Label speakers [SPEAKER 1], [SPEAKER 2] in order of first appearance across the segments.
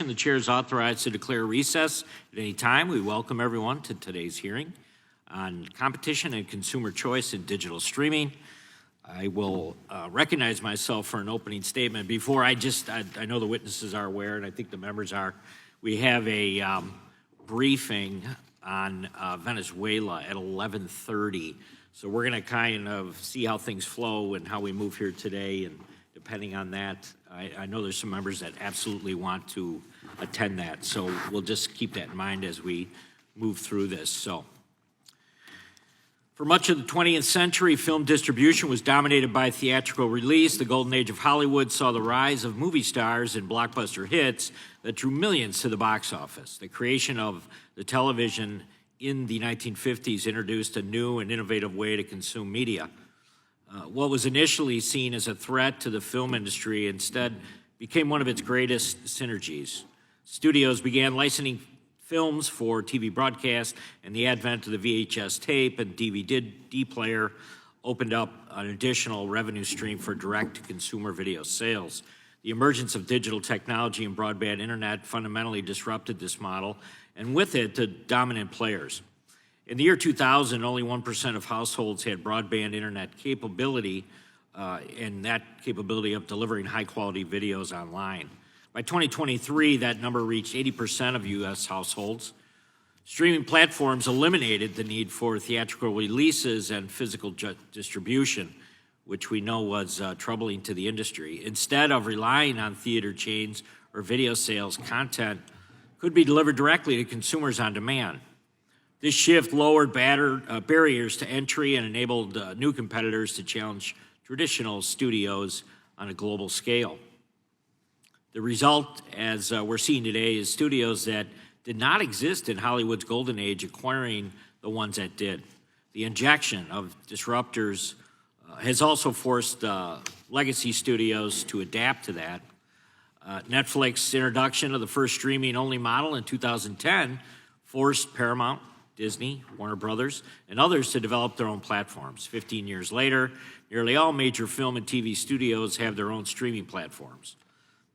[SPEAKER 1] the chair is authorized to declare recess at any time. We welcome everyone to today's hearing on competition and consumer choice in digital streaming. I will recognize myself for an opening statement. Before I know the witnesses are aware, and I think the members are, we have a briefing on Venezuela at 11:30. So we're going to kind of see how things flow and how we move here today. And depending on that, I know there's some members that absolutely want to attend that. So we'll just keep that in mind as we move through this. So for much of the 20th century, film distribution was dominated by theatrical release. The golden age of Hollywood saw the rise of movie stars and blockbuster hits that drew millions to the box office. The creation of the television in the 1950s introduced a new and innovative way to consume media. What was initially seen as a threat to the film industry instead became one of its greatest synergies. Studios began licensing films for TV broadcast, and the advent of the VHS tape and DVD player opened up an additional revenue stream for direct-to-consumer video sales. The emergence of digital technology and broadband internet fundamentally disrupted this model, and with it, the dominant players. In the year 2000, only 1% of households had broadband internet capability, and that capability of delivering high-quality videos online. By 2023, that number reached 80% of U.S. households. Streaming platforms eliminated the need for theatrical releases and physical distribution, which we know was troubling to the industry. Instead of relying on theater chains or video sales, content could be delivered directly to consumers on demand. This shift lowered barriers to entry and enabled new competitors to challenge traditional studios on a global scale. The result, as we're seeing today, is studios that did not exist in Hollywood's golden age acquiring the ones that did. The injection of disruptors has also forced legacy studios to adapt to that. Netflix's introduction of the first streaming-only model in 2010 forced Paramount, Disney, Warner Brothers, and others to develop their own platforms. 15 years later, nearly all major film and TV studios have their own streaming platforms.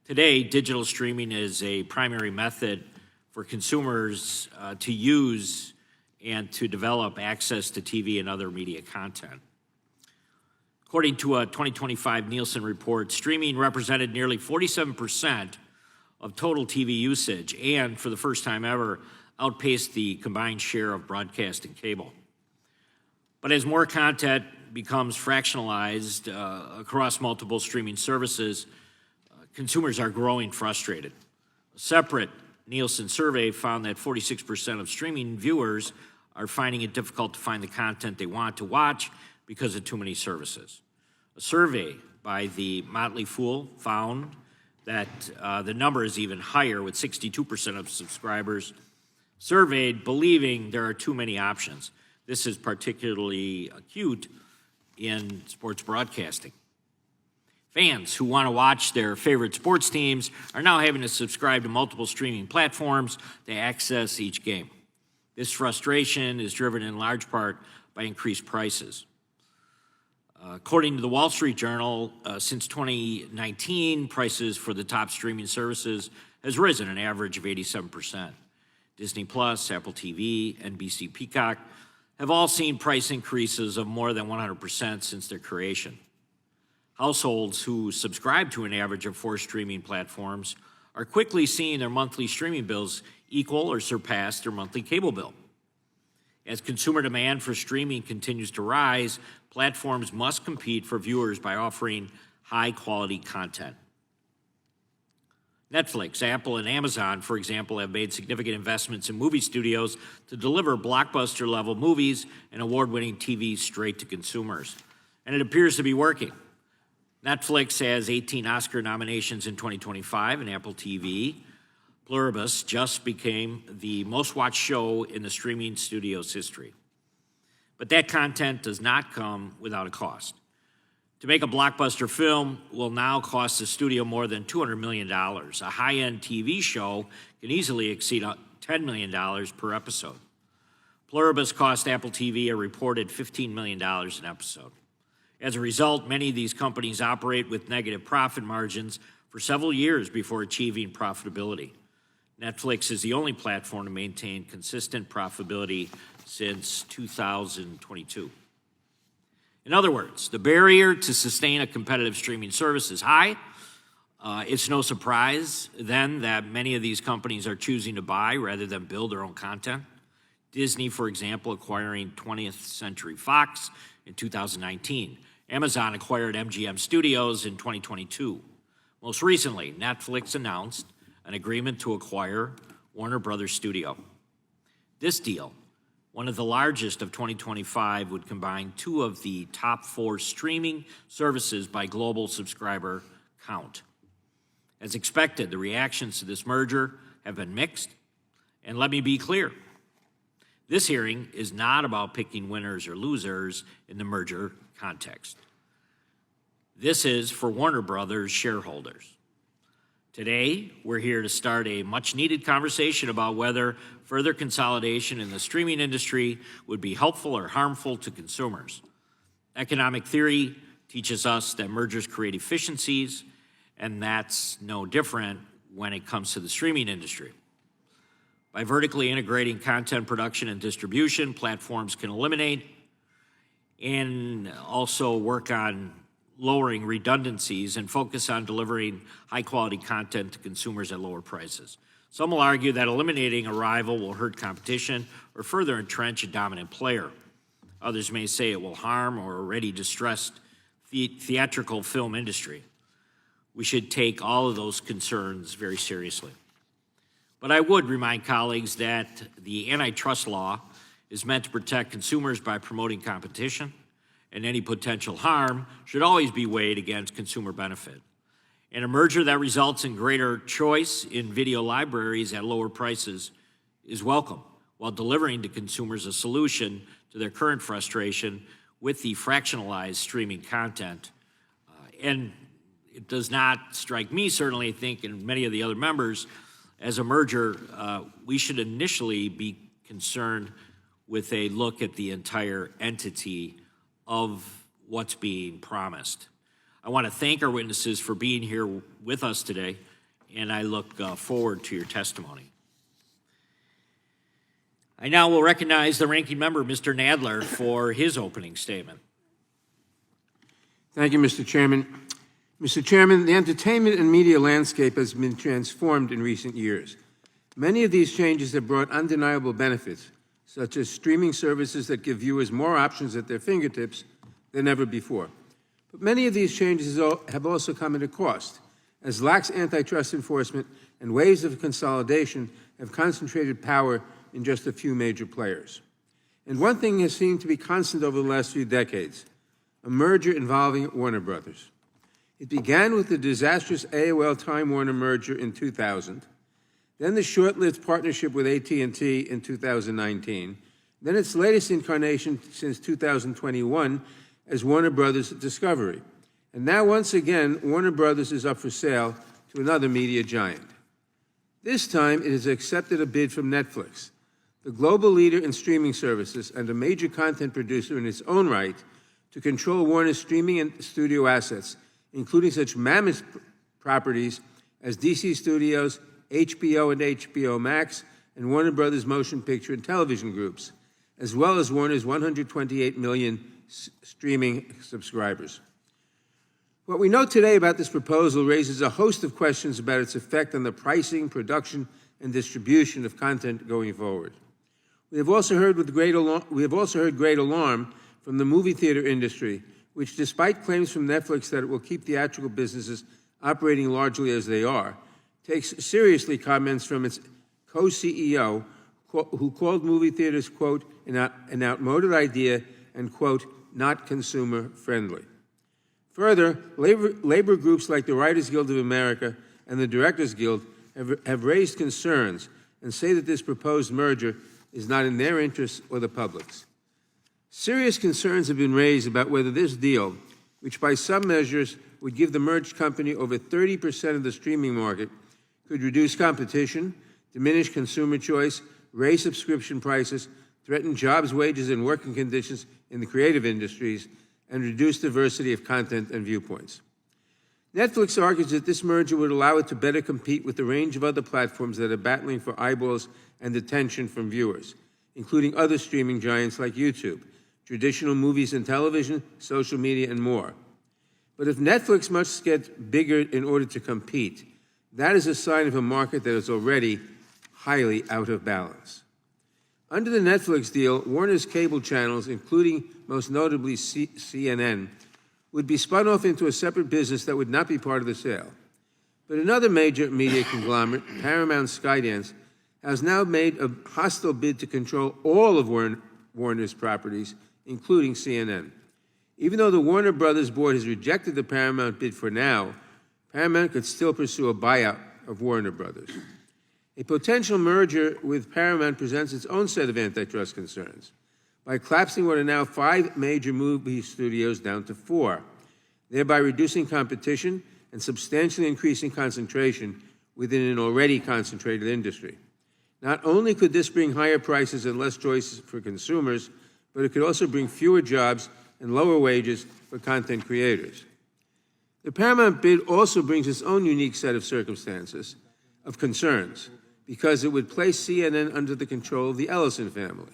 [SPEAKER 1] Today, digital streaming is a primary method for consumers to use and to develop access to TV and other media content. According to a 2025 Nielsen report, streaming represented nearly 47% of total TV usage and, for the first time ever, outpaced the combined share of broadcast and cable. But as more content becomes fractionalized across multiple streaming services, consumers are growing frustrated. A separate Nielsen survey found that 46% of streaming viewers are finding it difficult to find the content they want to watch because of too many services. A survey by the Motley Fool found that the number is even higher, with 62% of subscribers surveyed believing there are too many options. This is particularly acute in sports broadcasting. Fans who want to watch their favorite sports teams are now having to subscribe to multiple streaming platforms to access each game. This frustration is driven in large part by increased prices. According to the Wall Street Journal, since 2019, prices for the top streaming services has risen an average of 87%. Disney+, Apple TV, NBC Peacock have all seen price increases of more than 100% since their creation. Households who subscribe to an average of 4 streaming platforms are quickly seeing their monthly streaming bills equal or surpass their monthly cable bill. As consumer demand for streaming continues to rise, platforms must compete for viewers by offering high-quality content. Netflix, Apple, and Amazon, for example, have made significant investments in movie studios to deliver blockbuster-level movies and award-winning TV straight to consumers. And it appears to be working. Netflix has 18 Oscar nominations in 2025, and Apple TV Pluribus just became the most-watched show in the streaming studio's history. But that content does not come without a cost. To make a blockbuster film will now cost the studio more than $200 million. A high-end TV show can easily exceed $10 million per episode. Pluribus cost Apple TV a reported $15 million an episode. As a result, many of these companies operate with negative profit margins for several years before achieving profitability. Netflix is the only platform to maintain consistent profitability since 2022. In other words, the barrier to sustain a competitive streaming service is high. It's no surprise, then, that many of these companies are choosing to buy rather than build their own content. Disney, for example, acquiring 20th Century Fox in 2019. Amazon acquired MGM Studios in 2022. Most recently, Netflix announced an agreement to acquire Warner Brothers Studio. This deal, one of the largest of 2025, would combine two of the top 4 streaming services by global subscriber count. As expected, the reactions to this merger have been mixed, and let me be clear. This hearing is not about picking winners or losers in the merger context. This is for Warner Brothers shareholders. Today, we're here to start a much-needed conversation about whether further consolidation in the streaming industry would be helpful or harmful to consumers. Economic theory teaches us that mergers create efficiencies, and that's no different when it comes to the streaming industry. By vertically integrating content production and distribution, platforms can eliminate and also work on lowering redundancies and focus on delivering high-quality content to consumers at lower prices. Some will argue that eliminating a rival will hurt competition or further entrench a dominant player. Others may say it will harm or already distressed theatrical film industry. We should take all of those concerns very seriously. But I would remind colleagues that the antitrust law is meant to protect consumers by promoting competition, and any potential harm should always be weighed against consumer benefit. And a merger that results in greater choice in video libraries at lower prices is welcome, while delivering to consumers a solution to their current frustration with the fractionalized streaming content. And it does not strike me, certainly I think, and many of the other members, as a merger, we should initially be concerned with a look at the entire entity of what's being promised. I want to thank our witnesses for being here with us today, and I look forward to your testimony. I now will recognize the ranking member, Mr. Nadler, for his opening statement.
[SPEAKER 2] Thank you, Mr. Chairman. Mr. Chairman, the entertainment and media landscape has been transformed in recent years. Many of these changes have brought undeniable benefits, such as streaming services that give viewers more options at their fingertips than ever before. But many of these changes have also come at a cost, as lax antitrust enforcement and waves of consolidation have concentrated power in just a few major players. And one thing has seemed to be constant over the last few decades: a merger involving Warner Brothers. It began with the disastrous AOL-Time Warner merger in 2000, then the short-lived partnership with AT&T in 2019, then its latest incarnation since 2021 as Warner Brothers Discovery. And now, once again, Warner Brothers is up for sale to another media giant. This time, it has accepted a bid from Netflix, the global leader in streaming services and a major content producer in its own right, to control Warner's streaming and studio assets, including such mammoth properties as DC Studios, HBO and HBO Max, and Warner Brothers Motion Picture and Television Groups, as well as Warner's 128 million streaming subscribers. What we know today about this proposal raises a host of questions about its effect on the pricing, production, and distribution of content going forward. We have also heard great alarm from the movie theater industry, which, despite claims from Netflix that it will keep theatrical businesses operating largely as they are, takes seriously comments from its co-CEO, who called movie theaters, quote, an outmoded idea and, quote, not consumer-friendly. Further, labor groups like the Writers Guild of America and the Directors Guild have raised concerns and say that this proposed merger is not in their interests or the public's. Serious concerns have been raised about whether this deal, which by some measures would give the merged company over 30% of the streaming market, could reduce competition, diminish consumer choice, raise subscription prices, threaten jobs, wages, and working conditions in the creative industries, and reduce diversity of content and viewpoints. Netflix argues that this merger would allow it to better compete with the range of other platforms that are battling for eyeballs and attention from viewers, including other streaming giants like YouTube, traditional movies and television, social media, and more. But if Netflix must get bigger in order to compete, that is a sign of a market that is already highly out of balance. Under the Netflix deal, Warner's cable channels, including most notably CNN, would be spun off into a separate business that would not be part of the sale. But another major media conglomerate, Paramount Skydance, has now made a hostile bid to control all of Warner's properties, including CNN. Even though the Warner Brothers board has rejected the Paramount bid for now, Paramount could still pursue a buyout of Warner Brothers. A potential merger with Paramount presents its own set of antitrust concerns by collapsing what are now 5 major movie studios down to 4, thereby reducing competition and substantially increasing concentration within an already concentrated industry. Not only could this bring higher prices and less choices for consumers, but it could also bring fewer jobs and lower wages for content creators. The Paramount bid also brings its own unique set of circumstances, of concerns, because it would place CNN under the control of the Ellison family,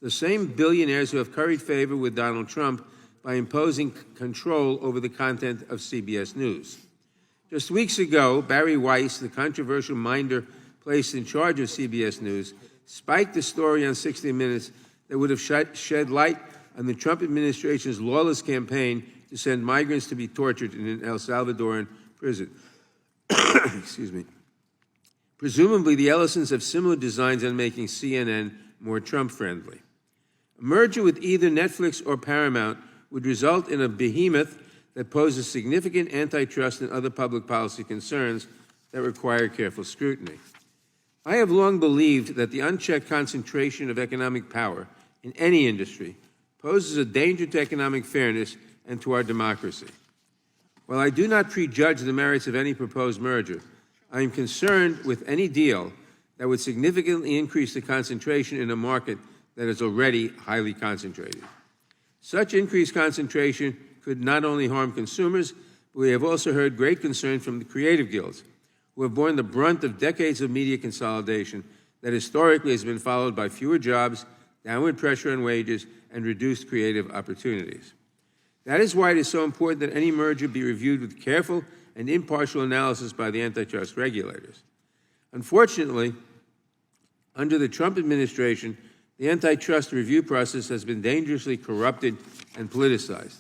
[SPEAKER 2] the same billionaires who have curried favor with Donald Trump by imposing control over the content of CBS News. Just weeks ago, Barry Weiss, the controversial minder placed in charge of CBS News, spiked a story on 60 Minutes that would have shed light on the Trump administration's lawless campaign to send migrants to be tortured in an El Salvadoran prison. Excuse me. Presumably, the Ellisons have similar designs on making CNN more Trump-friendly. A merger with either Netflix or Paramount would result in a behemoth that poses significant antitrust and other public policy concerns that require careful scrutiny. I have long believed that the unchecked concentration of economic power in any industry poses a danger to economic fairness and to our democracy. While I do not prejudge the merits of any proposed merger, I am concerned with any deal that would significantly increase the concentration in a market that is already highly concentrated. Such increased concentration could not only harm consumers, but we have also heard great concern from the creative guilds, who have borne the brunt of decades of media consolidation that historically has been followed by fewer jobs, downward pressure on wages, and reduced creative opportunities. That is why it is so important that any merger be reviewed with careful and impartial analysis by the antitrust regulators. Unfortunately, under the Trump administration, the antitrust review process has been dangerously corrupted and politicized.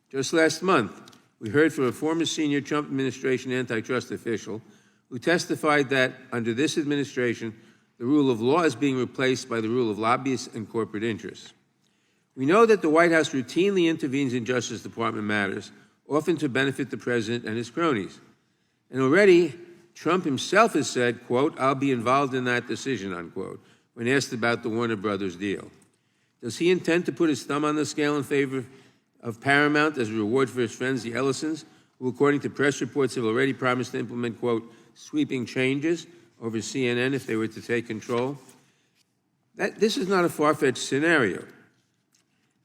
[SPEAKER 2] Just last month, we heard from a former senior Trump administration antitrust official who testified that under this administration, the rule of law is being replaced by the rule of lobbyists and corporate interests. We know that the White House routinely intervenes in Justice Department matters, often to benefit the president and his cronies. And already, Trump himself has said, quote, "I'll be involved in that decision," unquote, when asked about the Warner Brothers deal. Does he intend to put his thumb on the scale in favor of Paramount as a reward for his friends, the Ellisons, who, according to press reports, have already promised to implement, quote, "sweeping changes" over CNN if they were to take control? This is not a far-fetched scenario.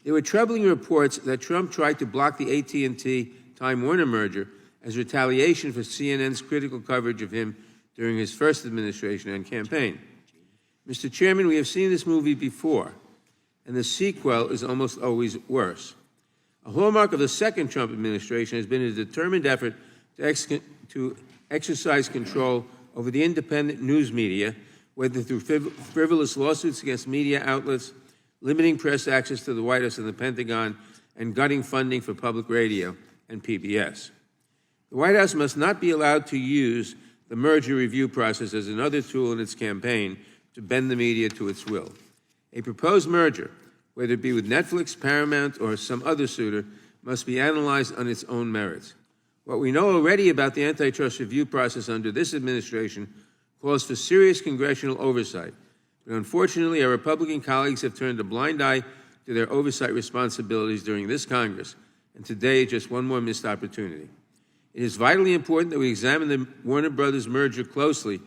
[SPEAKER 2] There were troubling reports that Trump tried to block the AT&T Time Warner merger as retaliation for CNN's critical coverage of him during his first administration and campaign. Mr. Chairman, we have seen this movie before, and the sequel is almost always worse. A hallmark of the second Trump administration has been a determined effort to exercise control over the independent news media, whether through frivolous lawsuits against media outlets, limiting press access to the White House and the Pentagon, and gutting funding for public radio and PBS. The White House must not be allowed to use the merger review process as another tool in its campaign to bend the media to its will. A proposed merger, whether it be with Netflix, Paramount, or some other suitor, must be analyzed on its own merits. What we know already about the antitrust review process under this administration calls for serious congressional oversight. But unfortunately, our Republican colleagues have turned a blind eye to their oversight responsibilities during this Congress, and today is just one more missed opportunity. It is vitally important that we examine the Warner Brothers merger closely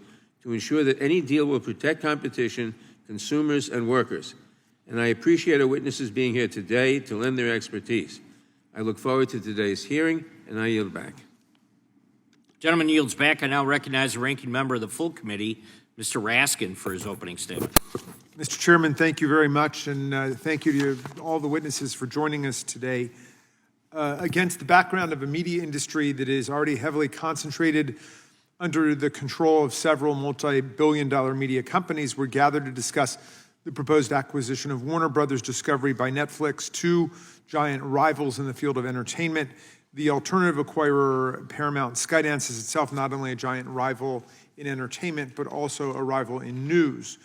[SPEAKER 2] to ensure that any deal will protect competition, consumers, and workers. And I appreciate our witnesses being here today to lend their expertise. I look forward to today's hearing, and I yield back.
[SPEAKER 1] Gentleman yields back. I now recognize the ranking member of the full committee, Mr. Raskin, for his opening statement.
[SPEAKER 3] Mr. Chairman, thank you very much, and thank you to all the witnesses for joining us today. Against the background of a media industry that is already heavily concentrated under the control of several multi-billion-dollar media companies, we're gathered to discuss the proposed acquisition of Warner Brothers Discovery by Netflix, two giant rivals in the field of entertainment. The alternative acquirer, Paramount Skydance, is itself not only a giant rival in entertainment, but also a rival in news.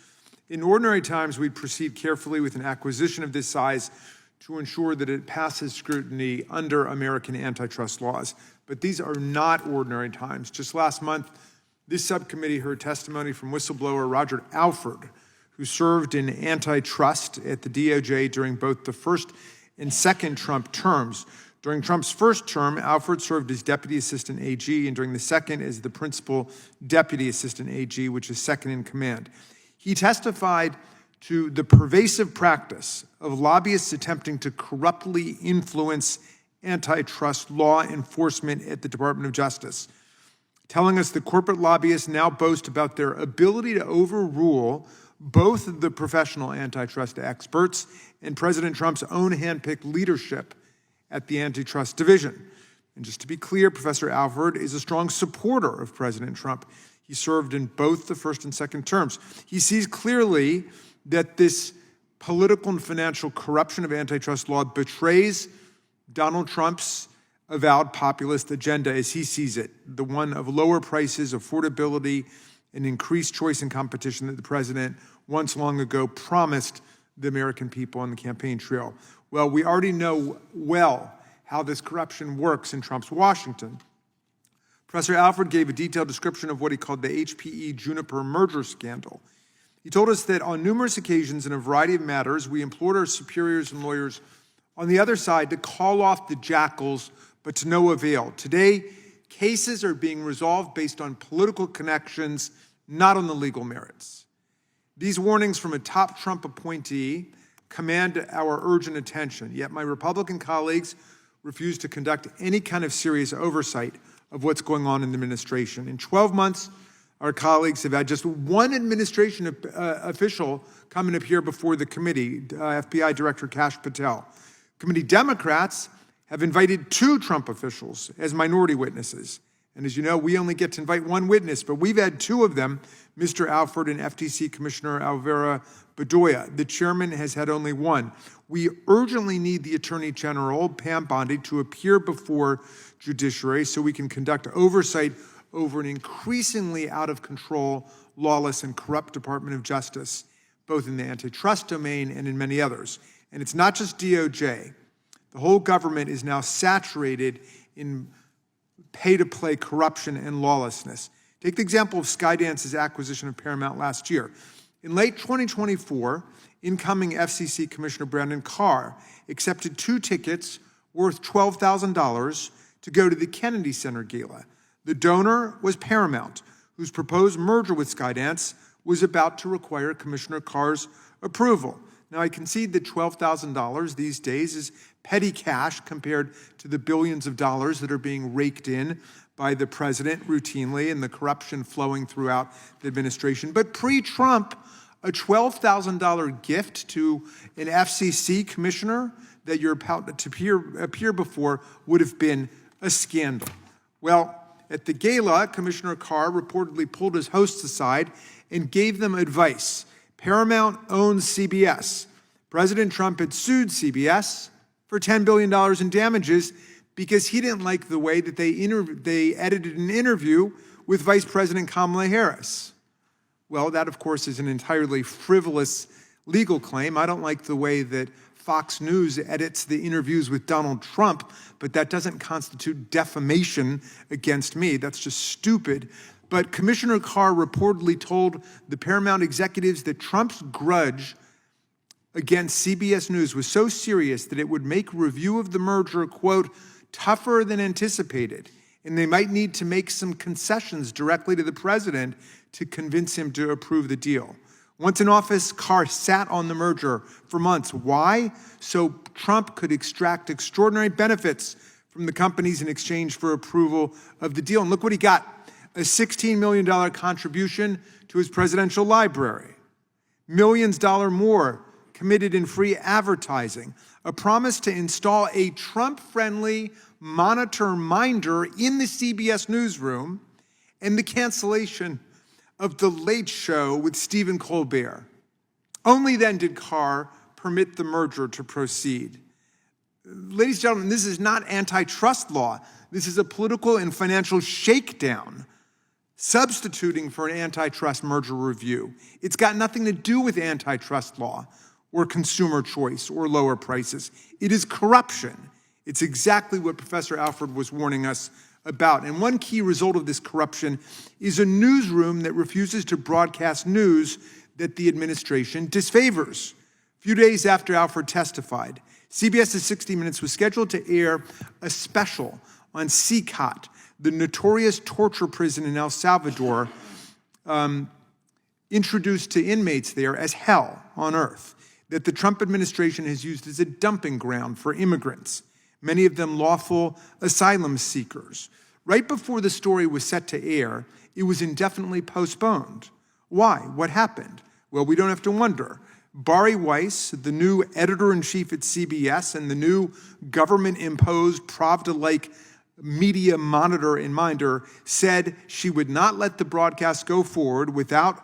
[SPEAKER 3] In ordinary times, we'd proceed carefully with an acquisition of this size to ensure that it passes scrutiny under American antitrust laws. But these are not ordinary times. Just last month, this subcommittee heard testimony from whistleblower Roger Alford, who served in antitrust at the DOJ during both the first and second Trump terms. During Trump's first term, Alford served as Deputy Assistant AG, and during the second as the Principal Deputy Assistant AG, which is second in command. He testified to the pervasive practice of lobbyists attempting to corruptly influence antitrust law enforcement at the Department of Justice, telling us that corporate lobbyists now boast about their ability to overrule both the professional antitrust experts and President Trump's own handpicked leadership at the Antitrust Division. And just to be clear, Professor Alford is a strong supporter of President Trump. He served in both the first and second terms. He sees clearly that this political and financial corruption of antitrust law betrays Donald Trump's avowed populist agenda as he sees it, the one of lower prices, affordability, and increased choice and competition that the president once long ago promised the American people on the campaign trail. Well, we already know well how this corruption works in Trump's Washington. Professor Alford gave a detailed description of what he called the HPE-Juniper merger scandal. He told us that on numerous occasions in a variety of matters, we implored our superiors and lawyers on the other side to call off the jackals, but to no avail. Today, cases are being resolved based on political connections, not on the legal merits. These warnings from a top Trump appointee command our urgent attention, yet my Republican colleagues refuse to conduct any kind of serious oversight of what's going on in the administration. In 12 months, our colleagues have had just one administration official come and appear before the committee, FBI Director Kash Patel. Committee Democrats have invited two Trump officials as minority witnesses. And as you know, we only get to invite one witness, but we've had two of them, Mr. Alford and FTC Commissioner Alvera Bedoya. The chairman has had only one. We urgently need the Attorney General, Pam Bondi, to appear before Judiciary so we can conduct oversight over an increasingly out of control, lawless, and corrupt Department of Justice, both in the antitrust domain and in many others. And it's not just DOJ. The whole government is now saturated in pay-to-play corruption and lawlessness. Take the example of Skydance's acquisition of Paramount last year. In late 2024, incoming FCC Commissioner Brandon Carr accepted two tickets worth $12,000 to go to the Kennedy Center Gala. The donor was Paramount, whose proposed merger with Skydance was about to require Commissioner Carr's approval. Now, I concede that $12,000 these days is petty cash compared to the billions of dollars that are being raked in by the president routinely and the corruption flowing throughout the administration. But pre-Trump, a $12,000 gift to an FCC commissioner that you're about to appear before would have been a scandal. Well, at the gala, Commissioner Carr reportedly pulled his hosts aside and gave them advice. Paramount owns CBS. President Trump had sued CBS for $10 billion in damages because he didn't like the way that they edited an interview with Vice President Kamala Harris. Well, that, of course, is an entirely frivolous legal claim. I don't like the way that Fox News edits the interviews with Donald Trump, but that doesn't constitute defamation against me. That's just stupid. But Commissioner Carr reportedly told the Paramount executives that Trump's grudge against CBS News was so serious that it would make review of the merger, quote, tougher than anticipated, and they might need to make some concessions directly to the president to convince him to approve the deal. Once in office, Carr sat on the merger for months. Why? So Trump could extract extraordinary benefits from the companies in exchange for approval of the deal. And look what he got, a $16 million contribution to his presidential library, millions more committed in free advertising, a promise to install a Trump-friendly monitor minder in the CBS newsroom, and the cancellation of The Late Show with Stephen Colbert. Only then did Carr permit the merger to proceed. Ladies and gentlemen, this is not antitrust law. This is a political and financial shakedown, substituting for an antitrust merger review. It's got nothing to do with antitrust law or consumer choice or lower prices. It is corruption. It's exactly what Professor Alford was warning us about. And one key result of this corruption is a newsroom that refuses to broadcast news that the administration disfavors. A few days after Alford testified, CBS's 60 Minutes was scheduled to air a special on CCOT, the notorious torture prison in El Salvador, introduced to inmates there as hell on earth, that the Trump administration has used as a dumping ground for immigrants, many of them lawful asylum seekers. Right before the story was set to air, it was indefinitely postponed. Why? What happened? Well, we don't have to wonder. Bari Weiss, the new editor-in-chief at CBS and the new government-imposed Pravda-like media monitor and minder, said she would not let the broadcast go forward without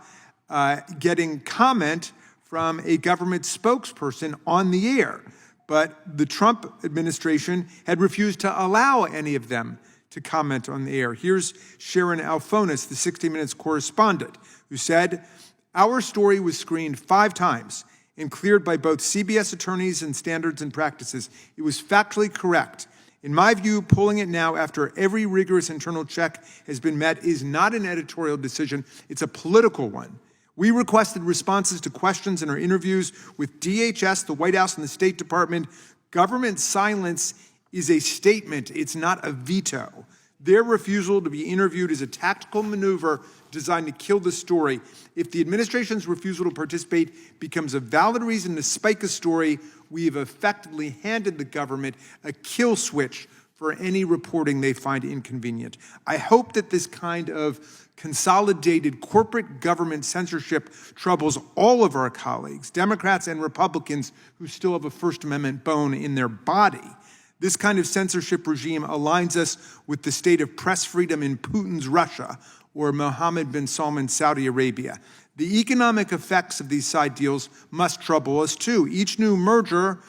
[SPEAKER 3] getting comment from a government spokesperson on the air. But the Trump administration had refused to allow any of them to comment on the air. Here's Sharon Alphonis, the 60 Minutes correspondent, who said, "Our story was screened 5 times and cleared by both CBS attorneys and standards and practices. It was factually correct. In my view, pulling it now after every rigorous internal check has been met is not an editorial decision, it's a political one. We requested responses to questions in our interviews with DHS, the White House, and the State Department. Government silence is a statement, it's not a veto. Their refusal to be interviewed is a tactical maneuver designed to kill the story. If the administration's refusal to participate becomes a valid reason to spike a story, we have effectively handed the government a kill switch for any reporting they find inconvenient." I hope that this kind of consolidated corporate government censorship troubles all of our colleagues, Democrats and Republicans, who still have a First Amendment bone in their body. This kind of censorship regime aligns us with the state of press freedom in Putin's Russia or Mohammed bin Salman's Saudi Arabia. The economic effects of these side deals must trouble us too. Each new merger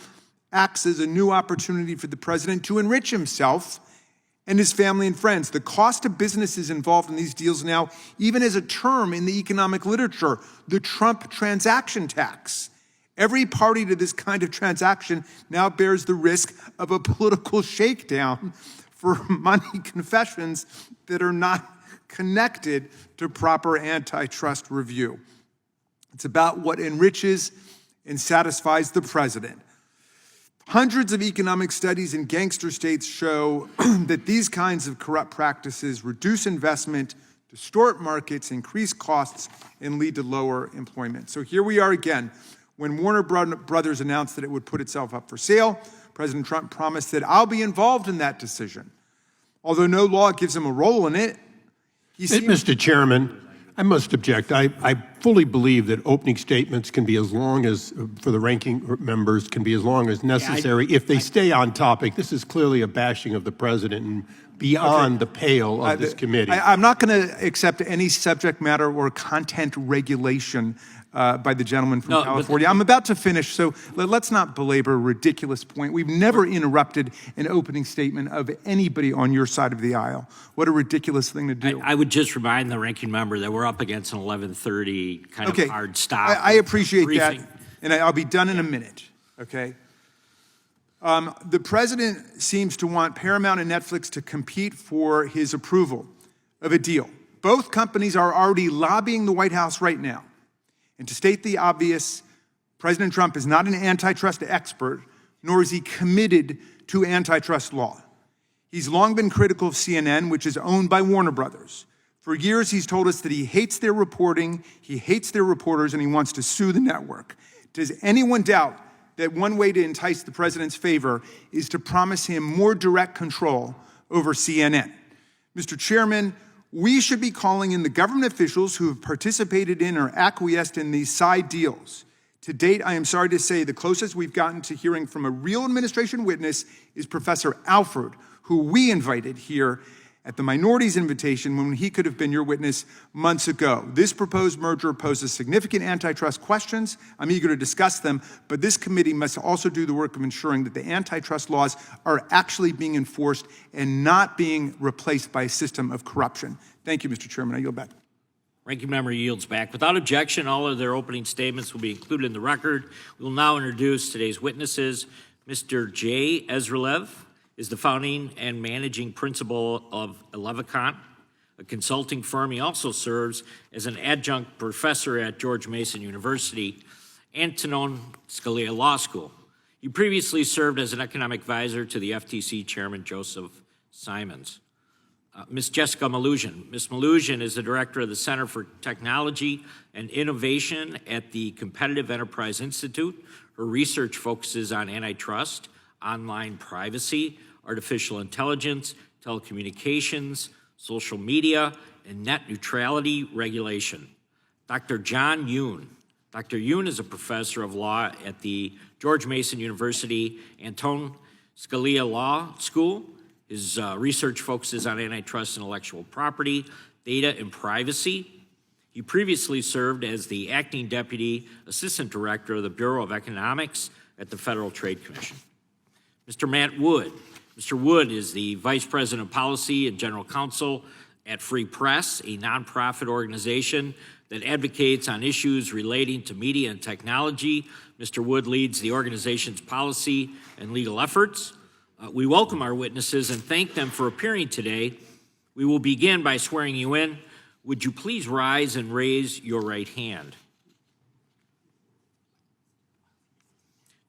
[SPEAKER 3] acts as a new opportunity for the president to enrich himself and his family and friends. The cost of businesses involved in these deals now even has a term in the economic literature, the Trump transaction tax. Every party to this kind of transaction now bears the risk of a political shakedown for money confessions that are not connected to proper antitrust review. It's about what enriches and satisfies the president. Hundreds of economic studies in gangster states show that these kinds of corrupt practices reduce investment, distort markets, increase costs, and lead to lower employment. So here we are again. When Warner Brothers announced that it would put itself up for sale, President Trump promised that I'll be involved in that decision. Although no law gives him a role in it,
[SPEAKER 4] Mr. Chairman, I must object. I fully believe that opening statements can be as long as, for the ranking members, can be as long as necessary if they stay on topic. This is clearly a bashing of the president and beyond the pale of this committee.
[SPEAKER 3] I'm not going to accept any subject matter or content regulation by the gentleman from California. I'm about to finish, so let's not belabor a ridiculous point. We've never interrupted an opening statement of anybody on your side of the aisle. What a ridiculous thing to do.
[SPEAKER 1] I would just remind the ranking member that we're up against an 11:30 kind of hard stop.
[SPEAKER 3] I appreciate
[SPEAKER 1] briefing.
[SPEAKER 3] that, and I'll be done in a minute, okay? The president seems to want Paramount and Netflix to compete for his approval of a deal. Both companies are already lobbying the White House right now. And to state the obvious, President Trump is not an antitrust expert, nor is he committed to antitrust law. He's long been critical of CNN, which is owned by Warner Brothers. For years, he's told us that he hates their reporting, he hates their reporters, and he wants to sue the network. Does anyone doubt that one way to entice the president's favor is to promise him more direct control over CNN. Mr. Chairman, we should be calling in the government officials who have participated in or acquiesced in these side deals. To date, I am sorry to say the closest we've gotten to hearing from a real administration witness is Professor Alford, who we invited here at the minority's invitation when he could have been your witness months ago. This proposed merger poses significant antitrust questions. I'm eager to discuss them, but this committee must also do the work of ensuring that the antitrust laws are actually being enforced and not being replaced by a system of corruption. Thank you, Mr. Chairman. I yield back.
[SPEAKER 1] Ranking member yields back. Without objection, all of their opening statements will be included in the record. We will now introduce today's witnesses. Mr. Jay Ezralev is the founding and managing principal of Elevicon, a consulting firm. He also serves as an adjunct professor at George Mason University and Antonin Scalia Law School. He previously served as an economic advisor to the FTC chairman, Joseph Simons. Ms. Jessica Malusian. Ms. Malusian is the director of the Center for Technology and Innovation at the Competitive Enterprise Institute. Her research focuses on antitrust, online privacy, artificial intelligence, telecommunications, social media, and net neutrality regulation. Dr. John Yoon. Dr. Yoon is a professor of law at the George Mason University Antonin Scalia Law School. His research focuses on antitrust, intellectual property, data, and privacy. He previously served as the acting deputy assistant director of the Bureau of Economics at the Federal Trade Commission. Mr. Matt Wood. Mr. Wood is the vice president of policy and general counsel at Free Press, a nonprofit organization that advocates on issues relating to media and technology. Mr. Wood leads the organization's policy and legal efforts. We welcome our witnesses and thank them for appearing today. We will begin by swearing you in. Would you please rise and raise your right hand?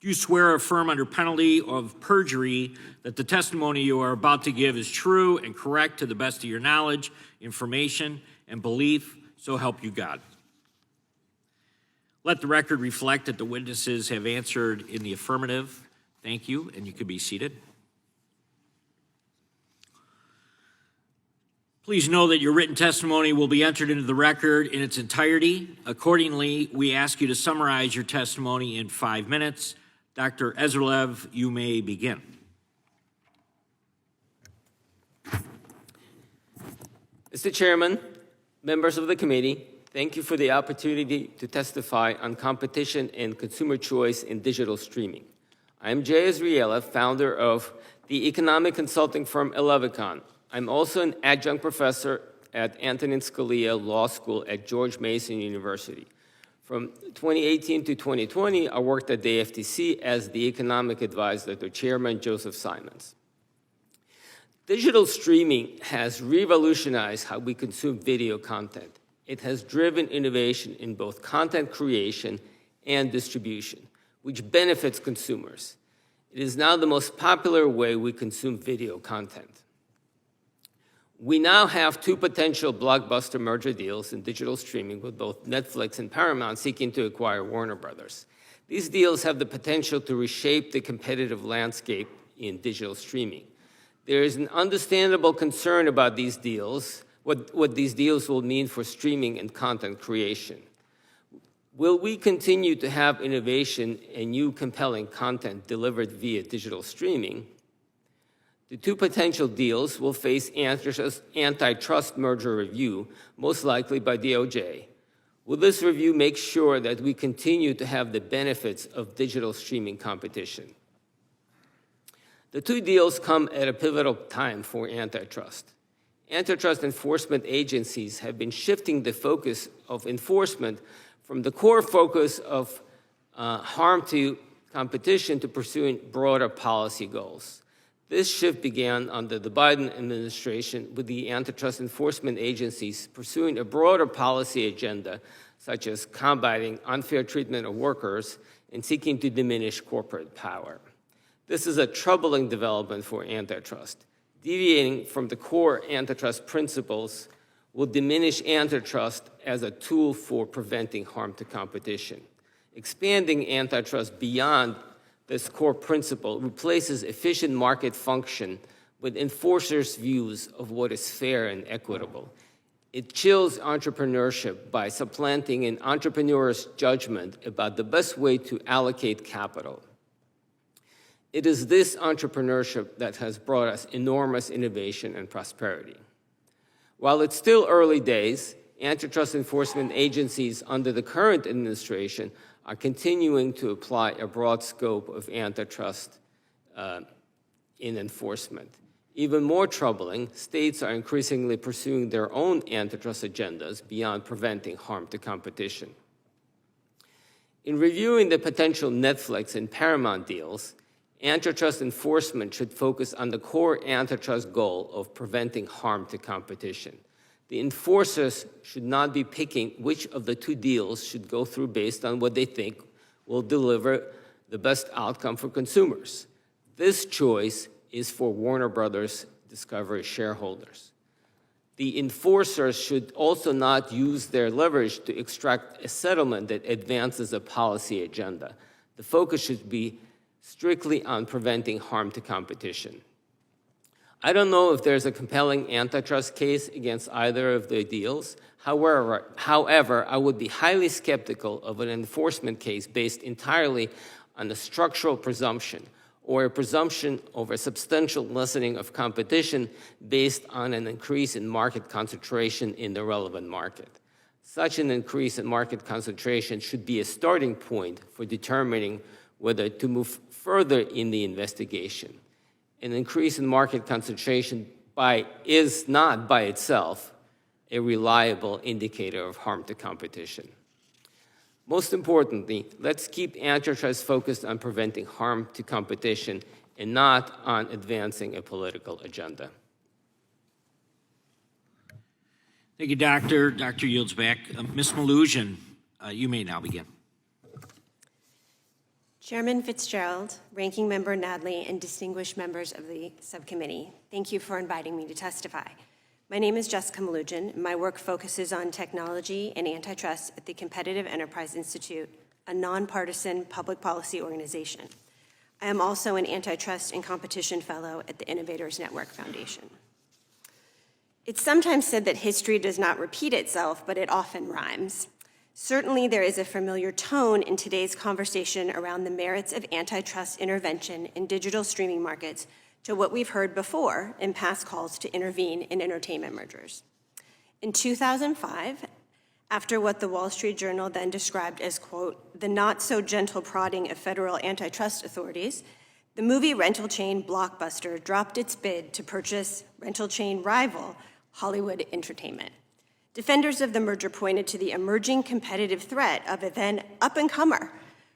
[SPEAKER 1] Do you swear or affirm under penalty of perjury that the testimony you are about to give is true and correct to the best of your knowledge, information, and belief, so help you God? Let the record reflect that the witnesses have answered in the affirmative. Thank you, and you could be seated. Please know that your written testimony will be entered into the record in its entirety. Accordingly, we ask you to summarize your testimony in 5 minutes. Dr. Ezralev, you may begin.
[SPEAKER 5] Mr. Chairman, members of the committee, thank you for the opportunity to testify on competition and consumer choice in digital streaming. I am Jay Ezralev, founder of the economic consulting firm Elevicon. I'm also an adjunct professor at Antonin Scalia Law School at George Mason University. From 2018 to 2020, I worked at the FTC as the economic advisor to Chairman Joseph Simons. Digital streaming has revolutionized how we consume video content. It has driven innovation in both content creation and distribution, which benefits consumers. It is now the most popular way we consume video content. We now have 2 potential blockbuster merger deals in digital streaming with both Netflix and Paramount seeking to acquire Warner Brothers. These deals have the potential to reshape the competitive landscape in digital streaming. There is an understandable concern about these deals, what these deals will mean for streaming and content creation. Will we continue to have innovation and new compelling content delivered via digital streaming? The 2 potential deals will face antitrust merger review, most likely by DOJ. Will this review make sure that we continue to have the benefits of digital streaming competition? The 2 deals come at a pivotal time for antitrust. Antitrust enforcement agencies have been shifting the focus of enforcement from the core focus of harm to competition to pursuing broader policy goals. This shift began under the Biden administration with the antitrust enforcement agencies pursuing a broader policy agenda, such as combating unfair treatment of workers and seeking to diminish corporate power. This is a troubling development for antitrust. Deviating from the core antitrust principles will diminish antitrust as a tool for preventing harm to competition. Expanding antitrust beyond this core principle replaces efficient market function with enforcers' views of what is fair and equitable. It chills entrepreneurship by supplanting an entrepreneur's judgment about the best way to allocate capital. It is this entrepreneurship that has brought us enormous innovation and prosperity. While it's still early days, antitrust enforcement agencies under the current administration are continuing to apply a broad scope of antitrust in enforcement. Even more troubling, states are increasingly pursuing their own antitrust agendas beyond preventing harm to competition. In reviewing the potential Netflix and Paramount deals, antitrust enforcement should focus on the core antitrust goal of preventing harm to competition. The enforcers should not be picking which of the two deals should go through based on what they think will deliver the best outcome for consumers. This choice is for Warner Brothers Discovery shareholders. The enforcers should also not use their leverage to extract a settlement that advances a policy agenda. The focus should be strictly on preventing harm to competition. I don't know if there's a compelling antitrust case against either of the deals. However, I would be highly skeptical of an enforcement case based entirely on a structural presumption or a presumption of a substantial lessening of competition based on an increase in market concentration in the relevant market. Such an increase in market concentration should be a starting point for determining whether to move further in the investigation. An increase in market concentration is not by itself a reliable indicator of harm to competition. Most importantly, let's keep antitrust focused on preventing harm to competition and not on advancing a political agenda.
[SPEAKER 1] Thank you, Doctor. Dr. yields back. Ms. Malusian, you may now begin.
[SPEAKER 6] Chairman Fitzgerald, Ranking Member Nadley, and distinguished members of the subcommittee, thank you for inviting me to testify. My name is Jessica Malusian, and my work focuses on technology and antitrust at the Competitive Enterprise Institute, a nonpartisan public policy organization. I am also an antitrust and competition fellow at the Innovators Network Foundation. It's sometimes said that history does not repeat itself, but it often rhymes. Certainly, there is a familiar tone in today's conversation around the merits of antitrust intervention in digital streaming markets to what we've heard before in past calls to intervene in entertainment mergers. In 2005, after what the Wall Street Journal then described as, quote, the not-so-gentle prodding of federal antitrust authorities, the movie rental chain Blockbuster dropped its bid to purchase rental chain rival Hollywood Entertainment. Defenders of the merger pointed to the emerging competitive threat of a then up-and-comer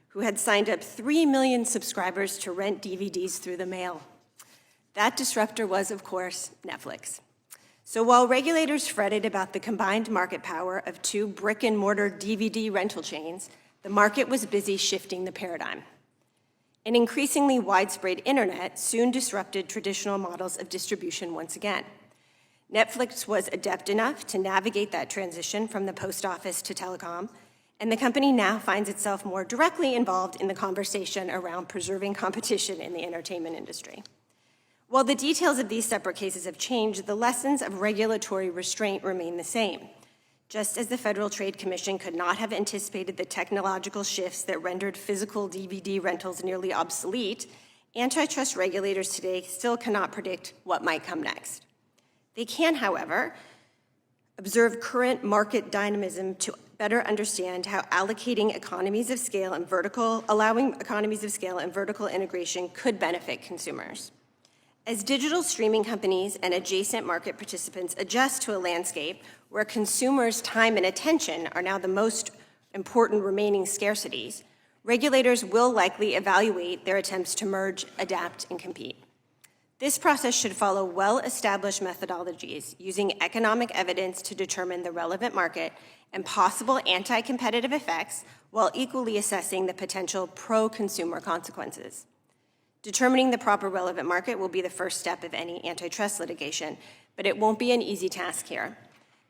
[SPEAKER 6] who had signed up 3 million subscribers to rent DVDs through the mail. That disruptor was, of course, Netflix. So while regulators fretted about the combined market power of two brick-and-mortar DVD rental chains, the market was busy shifting the paradigm. An increasingly widespread internet soon disrupted traditional models of distribution once again. Netflix was adept enough to navigate that transition from the post office to telecom, and the company now finds itself more directly involved in the conversation around preserving competition in the entertainment industry. While the details of these separate cases have changed, the lessons of regulatory restraint remain the same. Just as the Federal Trade Commission could not have anticipated the technological shifts that rendered physical DVD rentals nearly obsolete, antitrust regulators today still cannot predict what might come next. They can, however, observe current market dynamism to better understand how allowing economies of scale and vertical integration could benefit consumers. As digital streaming companies and adjacent market participants adjust to a landscape where consumers' time and attention are now the most important remaining scarcities, regulators will likely evaluate their attempts to merge, adapt, and compete. This process should follow well-established methodologies using economic evidence to determine the relevant market and possible anti-competitive effects while equally assessing the potential pro-consumer consequences. Determining the proper relevant market will be the first step of any antitrust litigation, but it won't be an easy task here.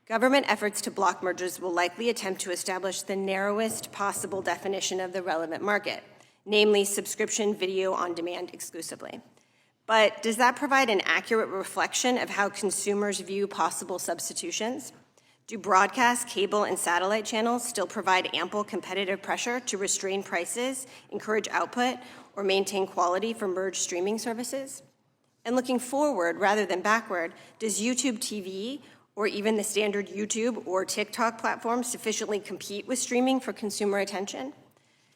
[SPEAKER 6] Government efforts to block mergers will likely attempt to establish the narrowest possible definition of the relevant market. namely subscription video on demand exclusively. But does that provide an accurate reflection of how consumers view possible substitutions? Do broadcast, cable, and satellite channels still provide ample competitive pressure to restrain prices, encourage output, or maintain quality for merged streaming services? And looking forward rather than backward, does YouTube TV or even the standard YouTube or TikTok platform sufficiently compete with streaming for consumer attention?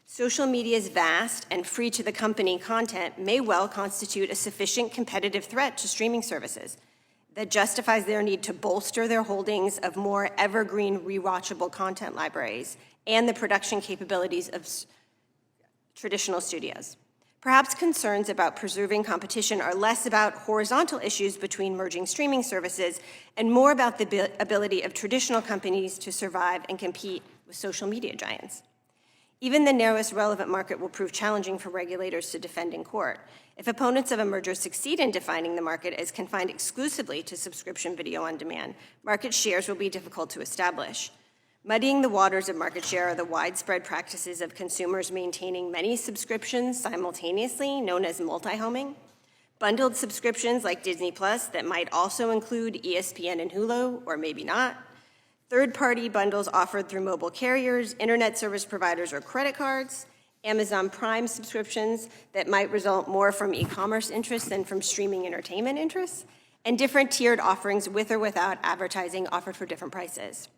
[SPEAKER 6] Social media's vast and free-to-the-company content may well constitute a sufficient competitive threat to streaming services that justifies their need to bolster their holdings of more evergreen, rewatchable content libraries and the production capabilities of traditional studios. Perhaps concerns about preserving competition are less about horizontal issues between merging streaming services and more about the ability of traditional companies to survive and compete with social media giants. Even the narrowest relevant market will prove challenging for regulators to defend in court. If opponents of a merger succeed in defining the market as confined exclusively to subscription video on demand, market shares will be difficult to establish. Muddying the waters of market share are the widespread practices of consumers maintaining many subscriptions simultaneously, known as multi-homing. Bundled subscriptions like Disney Plus that might also include ESPN and Hulu, or maybe not. Third-party bundles offered through mobile carriers, internet service providers, or credit cards. Amazon Prime subscriptions that might result more from e-commerce interests than from streaming entertainment interests. And different tiered offerings with or without advertising offered for different prices.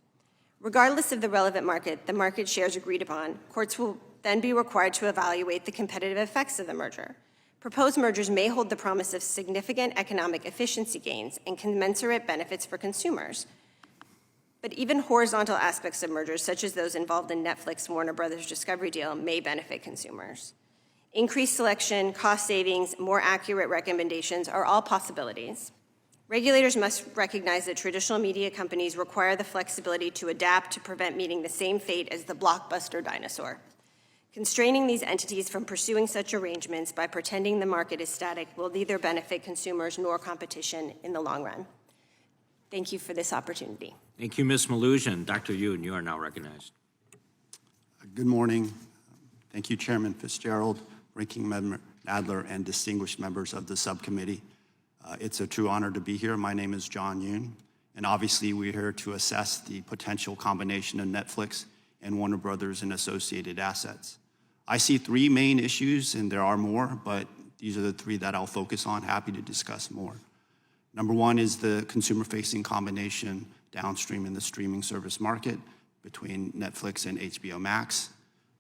[SPEAKER 6] Regardless of the relevant market, the market shares agreed upon, courts will then be required to evaluate the competitive effects of the merger. Proposed mergers may hold the promise of significant economic efficiency gains and commensurate benefits for consumers. But even horizontal aspects of mergers, such as those involved in Netflix Warner Brothers Discovery deal, may benefit consumers. Increased selection, cost savings, more accurate recommendations are all possibilities. Regulators must recognize that traditional media companies require the flexibility to adapt to prevent meeting the same fate as the blockbuster dinosaur. Constraining these entities from pursuing such arrangements by pretending the market is static will neither benefit consumers nor competition in the long run. Thank you for this opportunity.
[SPEAKER 1] Thank you, Ms. Malusian. Dr. Yoon, you are now recognized.
[SPEAKER 7] Good morning. Thank you, Chairman Fitzgerald, Ranking Member Nadler, and distinguished members of the subcommittee. It's a true honor to be here. My name is John Yoon, and obviously we're here to assess the potential combination of Netflix and Warner Brothers and associated assets. I see three main issues, and there are more, but these are the three that I'll focus on. Happy to discuss more. Number one is the consumer-facing combination downstream in the streaming service market between Netflix and HBO Max.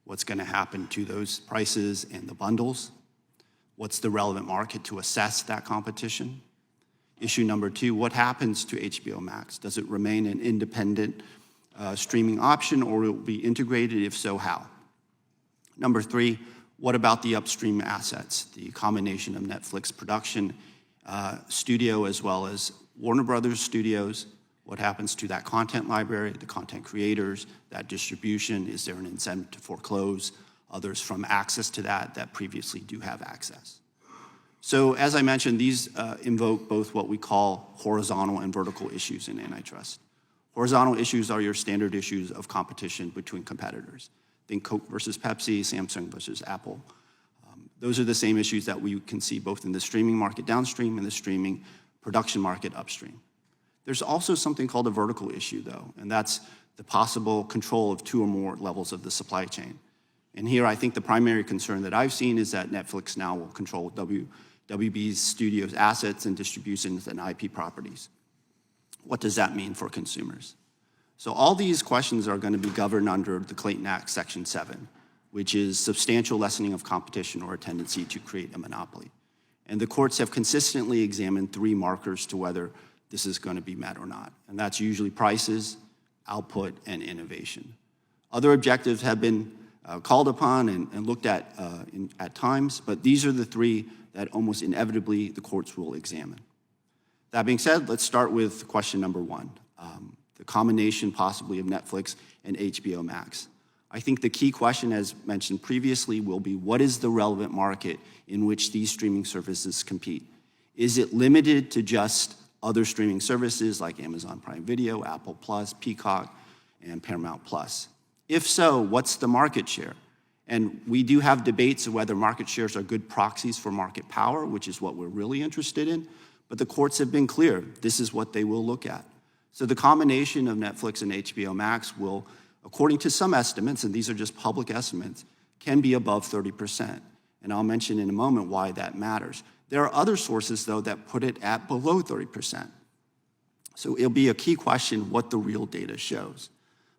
[SPEAKER 7] What's going to happen to those prices and the bundles? What's the relevant market to assess that competition? Issue number two, what happens to HBO Max? Does it remain an independent streaming option, or will it be integrated? If so, how? Number three, what about the upstream assets, the combination of Netflix production studio as well as Warner Brothers Studios? What happens to that content library, the content creators, that distribution? Is there an incentive to foreclose others from access to that previously do have access? So as I mentioned, these invoke both what we call horizontal and vertical issues in antitrust. Horizontal issues are your standard issues of competition between competitors. Think Coke versus Pepsi, Samsung versus Apple. Those are the same issues that we can see both in the streaming market downstream and the streaming production market upstream. There's also something called a vertical issue, though, and that's the possible control of two or more levels of the supply chain. And here, I think the primary concern that I've seen is that Netflix now will control WB's studios' assets and distributions and IP properties. What does that mean for consumers? So all these questions are going to be governed under the Clayton Act, Section 7, which is substantial lessening of competition or a tendency to create a monopoly. And the courts have consistently examined three markers to whether this is going to be met or not, and that's usually prices, output, and innovation. Other objectives have been called upon and looked at times, but these are the three that almost inevitably the courts will examine. That being said, let's start with question number one, the combination possibly of Netflix and HBO Max. I think the key question, as mentioned previously, will be what is the relevant market in which these streaming services compete? Is it limited to just other streaming services like Amazon Prime Video, Apple Plus, Peacock, and Paramount Plus? If so, what's the market share? And we do have debates of whether market shares are good proxies for market power, which is what we're really interested in. But the courts have been clear, this is what they will look at. So the combination of Netflix and HBO Max will, according to some estimates, and these are just public estimates, can be above 30%. And I'll mention in a moment why that matters. There are other sources, though, that put it at below 30%. So it'll be a key question what the real data shows.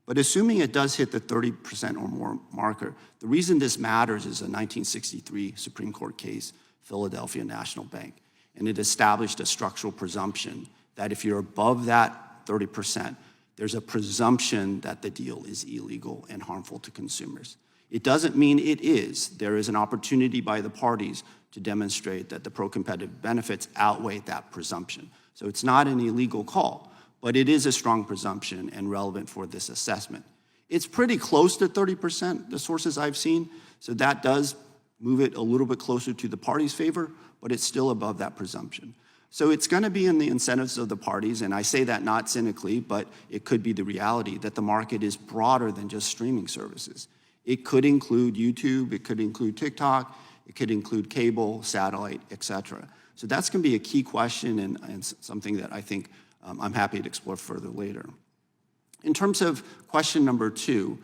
[SPEAKER 7] But assuming it does hit the 30% or more marker, the reason this matters is a 1963 Supreme Court case, Philadelphia National Bank. And it established a structural presumption that if you're above that 30%, there's a presumption that the deal is illegal and harmful to consumers. It doesn't mean it is. There is an opportunity by the parties to demonstrate that the pro-competitive benefits outweigh that presumption. So it's not an illegal call, but it is a strong presumption and relevant for this assessment. It's pretty close to 30%, the sources I've seen, so that does move it a little bit closer to the parties' favor, but it's still above that presumption. So it's going to be in the incentives of the parties, and I say that not cynically, but it could be the reality that the market is broader than just streaming services. It could include YouTube, it could include TikTok, it could include cable, satellite, et cetera. So that's going to be a key question and something that I think I'm happy to explore further later. In terms of question number 2,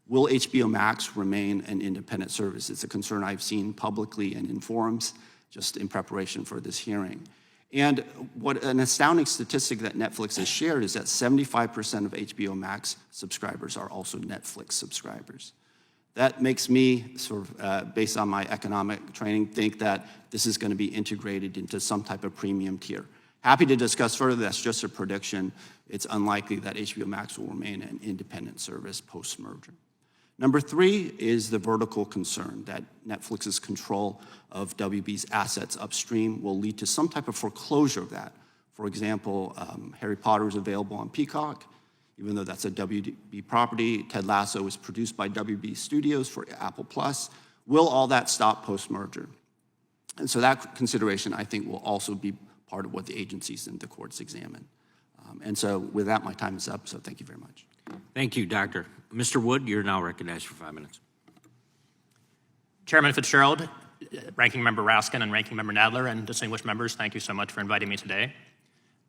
[SPEAKER 7] will HBO Max remain an independent service? It's a concern I've seen publicly and in forums just in preparation for this hearing. And what an astounding statistic that Netflix has shared is that 75% of HBO Max subscribers are also Netflix subscribers. That makes me, sort of, based on my economic training, think that this is going to be integrated into some type of premium tier. Happy to discuss further. That's just a prediction. It's unlikely that HBO Max will remain an independent service post-merger. Number 3 is the vertical concern that Netflix's control of WB's assets upstream will lead to some type of foreclosure of that. For example, Harry Potter is available on Peacock, even though that's a WB property. Ted Lasso is produced by WB Studios for Apple Plus. Will all that stop post-merger? And so that consideration, I think, will also be part of what the agencies and the courts examine. And so with that, my time is up, so thank you very much.
[SPEAKER 1] Thank you, Doctor. Mr. Wood, you're now recognized for 5 minutes.
[SPEAKER 8] Chairman Fitzgerald, Ranking Member Raskin, and Ranking Member Nadler, and distinguished members, thank you so much for inviting me today.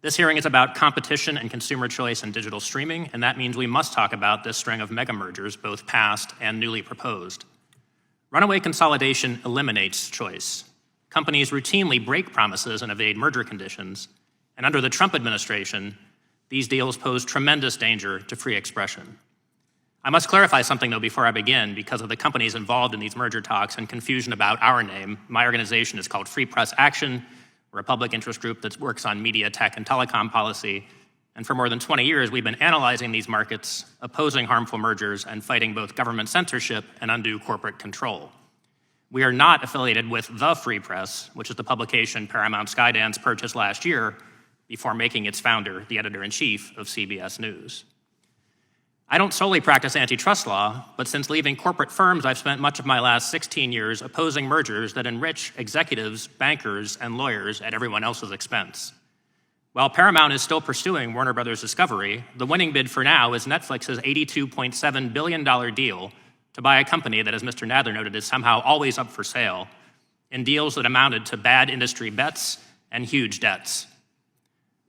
[SPEAKER 8] This hearing is about competition and consumer choice in digital streaming, and that means we must talk about this string of mega mergers, both past and newly proposed. Runaway consolidation eliminates choice. Companies routinely break promises and evade merger conditions, and under the Trump administration, these deals pose tremendous danger to free expression. I must clarify something, though, before I begin, because of the companies involved in these merger talks and confusion about our name. My organization is called Free Press Action. We're a public interest group that works on media, tech, and telecom policy. And for more than 20 years, we've been analyzing these markets, opposing harmful mergers, and fighting both government censorship and undue corporate control. We are not affiliated with The Free Press, which is the publication Paramount Skydance purchased last year before making its founder the editor-in-chief of CBS News. I don't solely practice antitrust law, but since leaving corporate firms, I've spent much of my last 16 years opposing mergers that enrich executives, bankers, and lawyers at everyone else's expense. While Paramount is still pursuing Warner Brothers Discovery, the winning bid for now is Netflix's $82.7 billion deal to buy a company that, as Mr. Nadler noted, is somehow always up for sale, in deals that amounted to bad industry bets and huge debts.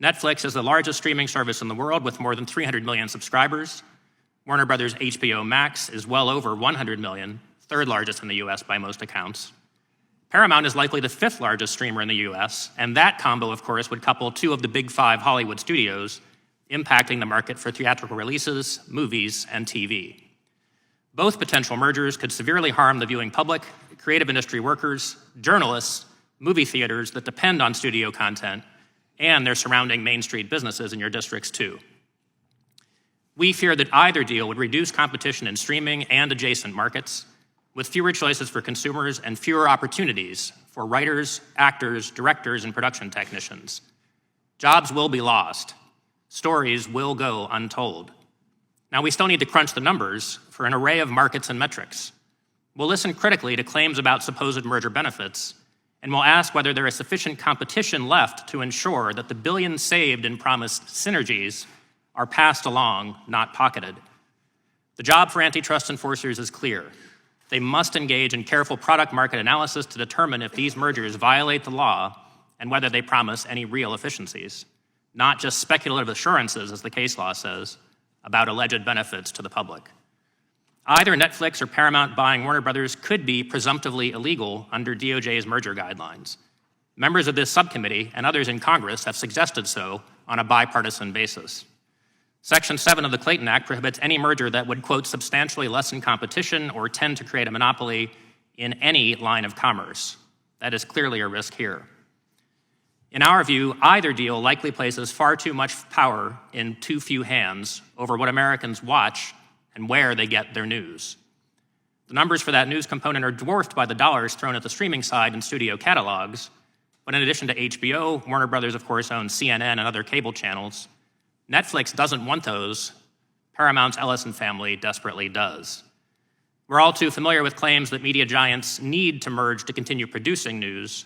[SPEAKER 8] Netflix is the largest streaming service in the world with more than 300 million subscribers. Warner Brothers' HBO Max is well over 100 million, third largest in the US by most accounts. Paramount is likely the 5th largest streamer in the US, and that combo, of course, would couple 2 of the big 5 Hollywood studios, impacting the market for theatrical releases, movies, and TV. Both potential mergers could severely harm the viewing public, creative industry workers, journalists, movie theaters that depend on studio content, and their surrounding Main Street businesses in your districts, too. We fear that either deal would reduce competition in streaming and adjacent markets, with fewer choices for consumers and fewer opportunities for writers, actors, directors, and production technicians. Jobs will be lost. Stories will go untold. Now, we still need to crunch the numbers for an array of markets and metrics. We'll listen critically to claims about supposed merger benefits, and we'll ask whether there is sufficient competition left to ensure that the billions saved in promised synergies are passed along, not pocketed. The job for antitrust enforcers is clear. They must engage in careful product market analysis to determine if these mergers violate the law and whether they promise any real efficiencies, not just speculative assurances, as the case law says, about alleged benefits to the public. Either Netflix or Paramount buying Warner Brothers could be presumptively illegal under DOJ's merger guidelines. Members of this subcommittee and others in Congress have suggested so on a bipartisan basis. Section 7 of the Clayton Act prohibits any merger that would, quote, substantially lessen competition or tend to create a monopoly in any line of commerce. That is clearly a risk here. In our view, either deal likely places far too much power in too few hands over what Americans watch and where they get their news. The numbers for that news component are dwarfed by the dollars thrown at the streaming side and studio catalogs, but in addition to HBO, Warner Brothers, of course, owns CNN and other cable channels. Netflix doesn't want those. Paramount's Ellison family desperately does. We're all too familiar with claims that media giants need to merge to continue producing news.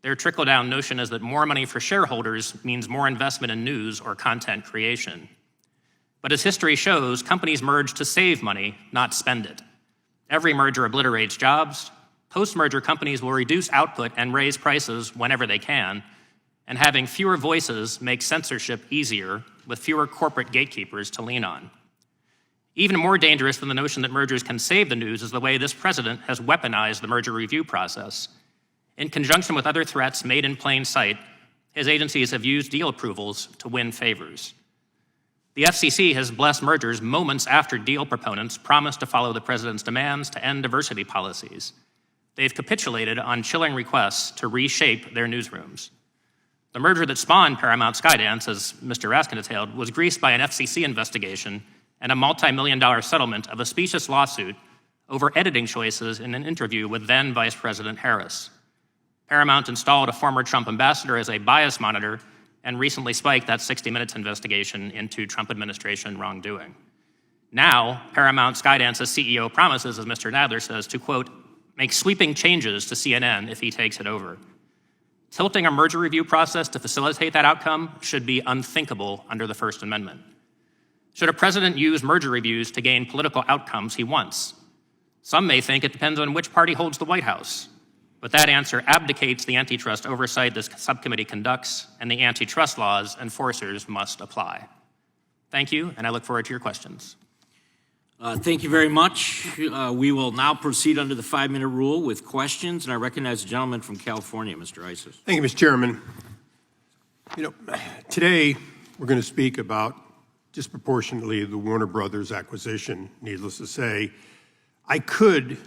[SPEAKER 8] Their trickle-down notion is that more money for shareholders means more investment in news or content creation. But as history shows, companies merge to save money, not spend it. Every merger obliterates jobs. Post-merger companies will reduce output and raise prices whenever they can, and having fewer voices makes censorship easier with fewer corporate gatekeepers to lean on. Even more dangerous than the notion that mergers can save the news is the way this president has weaponized the merger review process. In conjunction with other threats made in plain sight, his agencies have used deal approvals to win favors. The FCC has blessed mergers moments after deal proponents promised to follow the president's demands to end diversity policies. They've capitulated on chilling requests to reshape their newsrooms. The merger that spawned Paramount Skydance, as Mr. Raskin detailed, was greased by an FCC investigation and a multi-million-dollar settlement of a specious lawsuit over editing choices in an interview with then Vice President Harris. Paramount installed a former Trump ambassador as a bias monitor and recently spiked that 60 Minutes investigation into Trump administration wrongdoing. Now, Paramount Skydance's CEO promises, as Mr. Nadler says, to, quote, make sweeping changes to CNN if he takes it over. Tilting a merger review process to facilitate that outcome should be unthinkable under the First Amendment. Should a president use merger reviews to gain political outcomes he wants? Some may think it depends on which party holds the White House, but that answer abdicates the antitrust oversight this subcommittee conducts, and the antitrust laws enforcers must apply. Thank you, and I look forward to your questions.
[SPEAKER 1] Thank you very much. We will now proceed under the 5-minute rule with questions, and I recognize the gentleman from California, Mr. Isis.
[SPEAKER 4] Thank you, Mr. Chairman. Today we're going to speak about disproportionately the Warner Brothers acquisition, needless to say. I could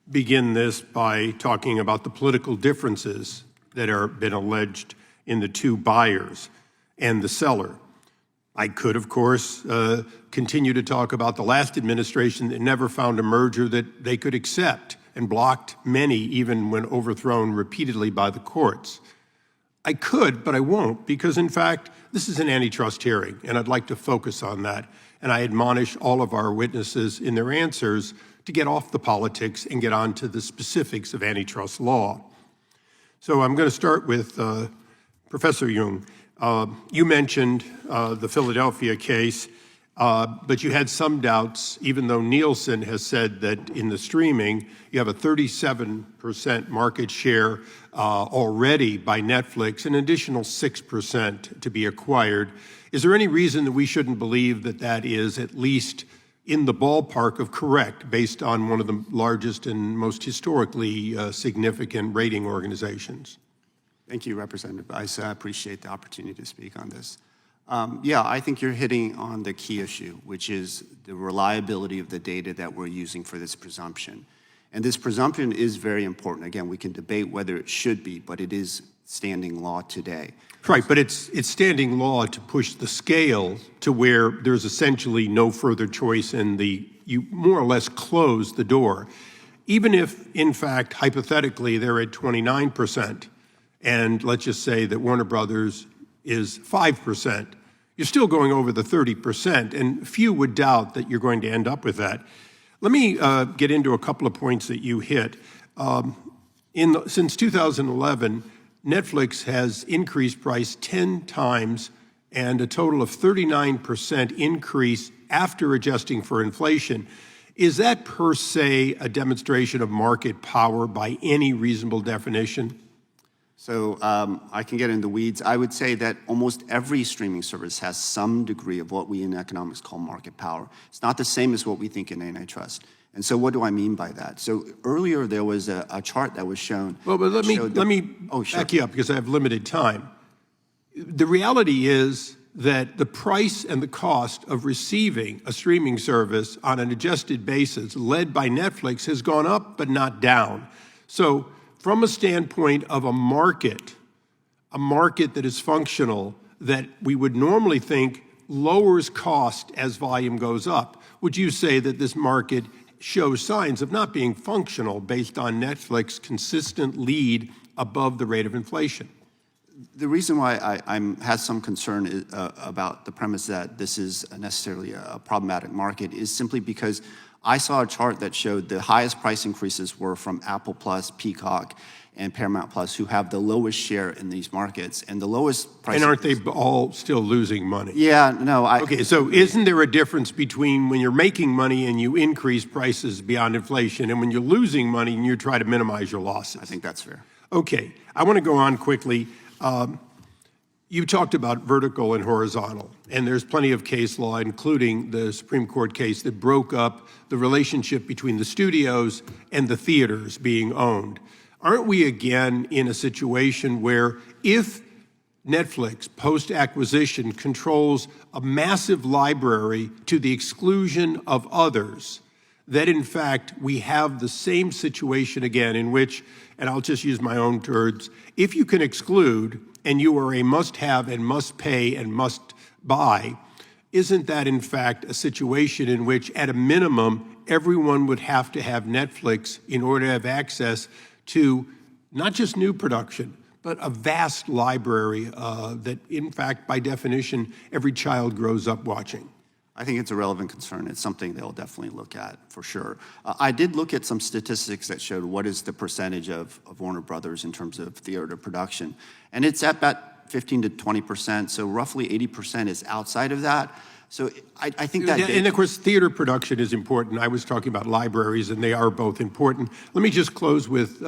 [SPEAKER 4] begin this by talking about the political differences that have been alleged in the two buyers and the seller. I could, of course, continue to talk about the last administration that never found a merger that they could accept and blocked many, even when overthrown repeatedly by the courts. I could, but I won't, because in fact, this is an antitrust hearing, and I'd like to focus on that. And I admonish all of our witnesses in their answers to get off the politics and get on to the specifics of antitrust law. So I'm going to start with Professor Jung. You mentioned the Philadelphia case, but you had some doubts, even though Nielsen has said that in the streaming, you have a 37% market share already by Netflix, an additional 6% to be acquired. Is there any reason that we shouldn't believe that that is at least in the ballpark of correct, based on one of the largest and most historically significant rating organizations?
[SPEAKER 7] Thank you, Representative Issa. I appreciate the opportunity to speak on this. Yeah, I think you're hitting on the key issue, which is the reliability of the data that we're using for this presumption. And this presumption is very important. Again, we can debate whether it should be, but it is standing law today.
[SPEAKER 4] Right, but it's standing law to push the scale to where there's essentially no further choice and you more or less close the door. Even if, in fact, hypothetically, they're at 29%, and let's just say that Warner Brothers is 5%, you're still going over the 30%, and few would doubt that you're going to end up with that. Let me get into a couple of points that you hit. Since 2011, Netflix has increased price 10 times and a total of 39% increase after adjusting for inflation. Is that per se a demonstration of market power by any reasonable definition?
[SPEAKER 7] So I can get into the weeds. I would say that almost every streaming service has some degree of what we in economics call market power. It's not the same as what we think in antitrust. And so what do I mean by that? So earlier there was a chart that was shown.
[SPEAKER 4] Well, but let me back you up because I have limited time. The reality is that the price and the cost of receiving a streaming service on an adjusted basis led by Netflix has gone up but not down. So from a standpoint of a market that is functional, that we would normally think lowers cost as volume goes up, would you say that this market shows signs of not being functional based on Netflix's consistent lead above the rate of inflation?
[SPEAKER 7] The reason why I have some concern about the premise that this is necessarily a problematic market is simply because I saw a chart that showed the highest price increases were from Apple Plus, Peacock, and Paramount Plus, who have the lowest share in these markets. And the lowest price...
[SPEAKER 4] And aren't they all still losing money?
[SPEAKER 7] Yeah, no,
[SPEAKER 4] Okay, so isn't there a difference between when you're making money and you increase prices beyond inflation and when you're losing money and you try to minimize your losses?
[SPEAKER 7] I think that's fair.
[SPEAKER 4] Okay, I want to go on quickly. You talked about vertical and horizontal, and there's plenty of case law, including the Supreme Court case that broke up the relationship between the studios and the theaters being owned. Aren't we again in a situation where if Netflix, post-acquisition, controls a massive library to the exclusion of others, that in fact we have the same situation again in which, and I'll just use my own words, if you can exclude and you are a must-have and must-pay and must-buy, isn't that in fact a situation in which at a minimum everyone would have to have Netflix in order to have access to not just new production, but a vast library that in fact by definition every child grows up watching?
[SPEAKER 7] I think it's a relevant concern. It's something they'll definitely look at for sure. I did look at some statistics that showed what is the percentage of Warner Brothers in terms of theater production. And it's at about 15 to 20%, so roughly 80% is outside of that. So I think that...
[SPEAKER 4] And of course, theater production is important. I was talking about libraries, and they are both important. Let me just close with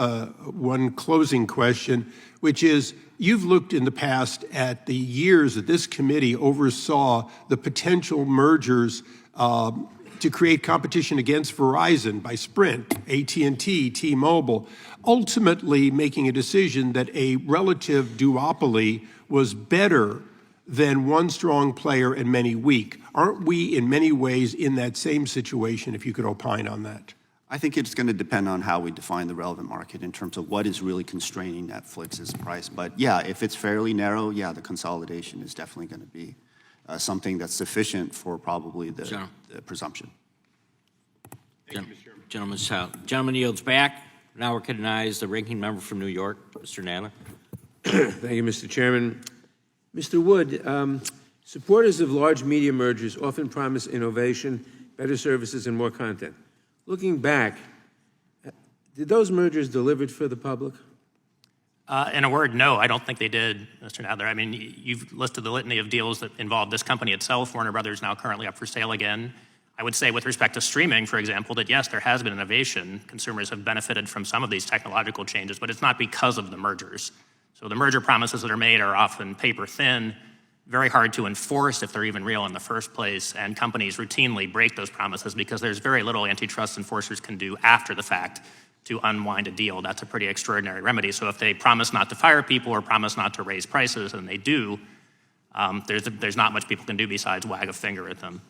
[SPEAKER 4] one closing question, which is, you've looked in the past at the years that this committee oversaw the potential mergers to create competition against Verizon by Sprint, AT&T, T-Mobile, ultimately making a decision that a relative duopoly was better than one strong player and many weak. Aren't we in many ways in that same situation, if you could opine on that?
[SPEAKER 7] I think it's going to depend on how we define the relevant market in terms of what is really constraining Netflix's price. But yeah, if it's fairly narrow, yeah, the consolidation is definitely going to be something that's sufficient for probably the presumption.
[SPEAKER 4] Thank you, Mr. Chairman.
[SPEAKER 1] Gentleman yields back. Now recognize the ranking member from New York, Mr. Nadler.
[SPEAKER 2] Thank you, Mr. Chairman. Mr. Wood, supporters of large media mergers often promise innovation, better services, and more content. Looking back, did those mergers deliver for the public?
[SPEAKER 8] In a word, no, I don't think they did, Mr. Nadler. I mean, you've listed the litany of deals that involve this company itself. Warner Brothers now currently up for sale again. I would say with respect to streaming, for example, that yes, there has been innovation. Consumers have benefited from some of these technological changes, but it's not because of the mergers. So the merger promises that are made are often paper thin, very hard to enforce if they're even real in the first place, and companies routinely break those promises because there's very little antitrust enforcers can do after the fact to unwind a deal. That's a pretty extraordinary remedy. So if they promise not to fire people or promise not to raise prices, and they do, there's not much people can do besides wag a finger at them.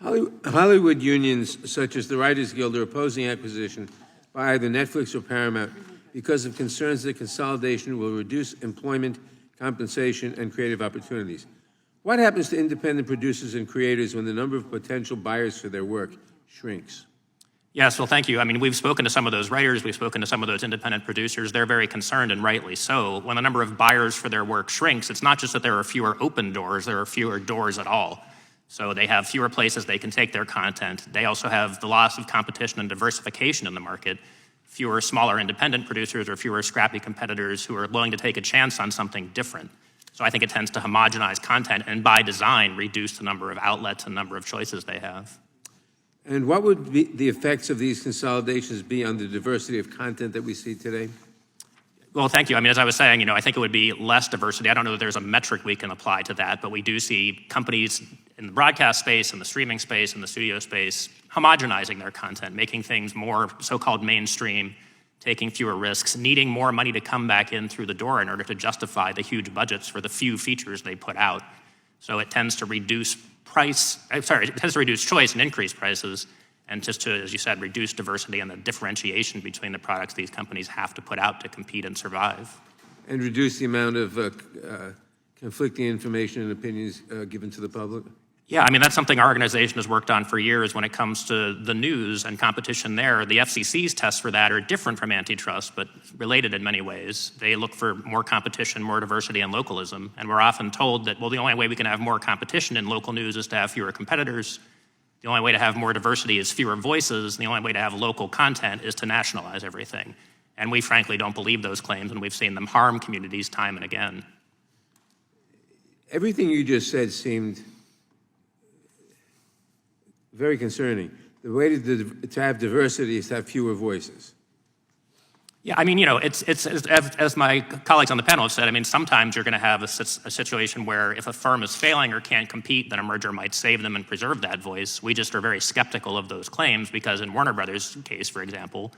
[SPEAKER 2] Hollywood unions such as the Writers Guild are opposing acquisition by either Netflix or Paramount because of concerns that consolidation will reduce employment, compensation, and creative opportunities. What happens to independent producers and creators when the number of potential buyers for their work shrinks?
[SPEAKER 8] Yes, well, thank you. I mean, we've spoken to some of those writers, we've spoken to some of those independent producers. They're very concerned, and rightly so. When the number of buyers for their work shrinks, it's not just that there are fewer open doors, there are fewer doors at all. So they have fewer places they can take their content. They also have the loss of competition and diversification in the market, fewer smaller independent producers or fewer scrappy competitors who are willing to take a chance on something different. So I think it tends to homogenize content and by design reduce the number of outlets and number of choices they have.
[SPEAKER 2] And what would be the effects of these consolidations be on the diversity of content that we see today?
[SPEAKER 8] Well, thank you. I mean, as I was saying, I think it would be less diversity. I don't know that there's a metric we can apply to that, but we do see companies in the broadcast space, in the streaming space, in the studio space, homogenizing their content, making things more so-called mainstream, taking fewer risks, needing more money to come back in through the door in order to justify the huge budgets for the few features they put out. So it tends to reduce choice and increase prices, and just to, as you said, reduce diversity and the differentiation between the products these companies have to put out to compete and survive.
[SPEAKER 2] And reduce the amount of conflicting information and opinions given to the public?
[SPEAKER 8] Yeah, I mean, that's something our organization has worked on for years when it comes to the news and competition there. The FCC's tests for that are different from antitrust, but related in many ways. They look for more competition, more diversity, and localism. And we're often told that, well, the only way we can have more competition in local news is to have fewer competitors. The only way to have more diversity is fewer voices. And the only way to have local content is to nationalize everything. And we frankly don't believe those claims, and we've seen them harm communities time and again.
[SPEAKER 2] Everything you just said seemed very concerning. The way to have diversity is to have fewer voices.
[SPEAKER 8] Yeah, I mean, it's as my colleagues on the panel have said, I mean, sometimes you're going to have a situation where if a firm is failing or can't compete, then a merger might save them and preserve that voice. We just are very skeptical of those claims because in Warner Brothers' case, for example,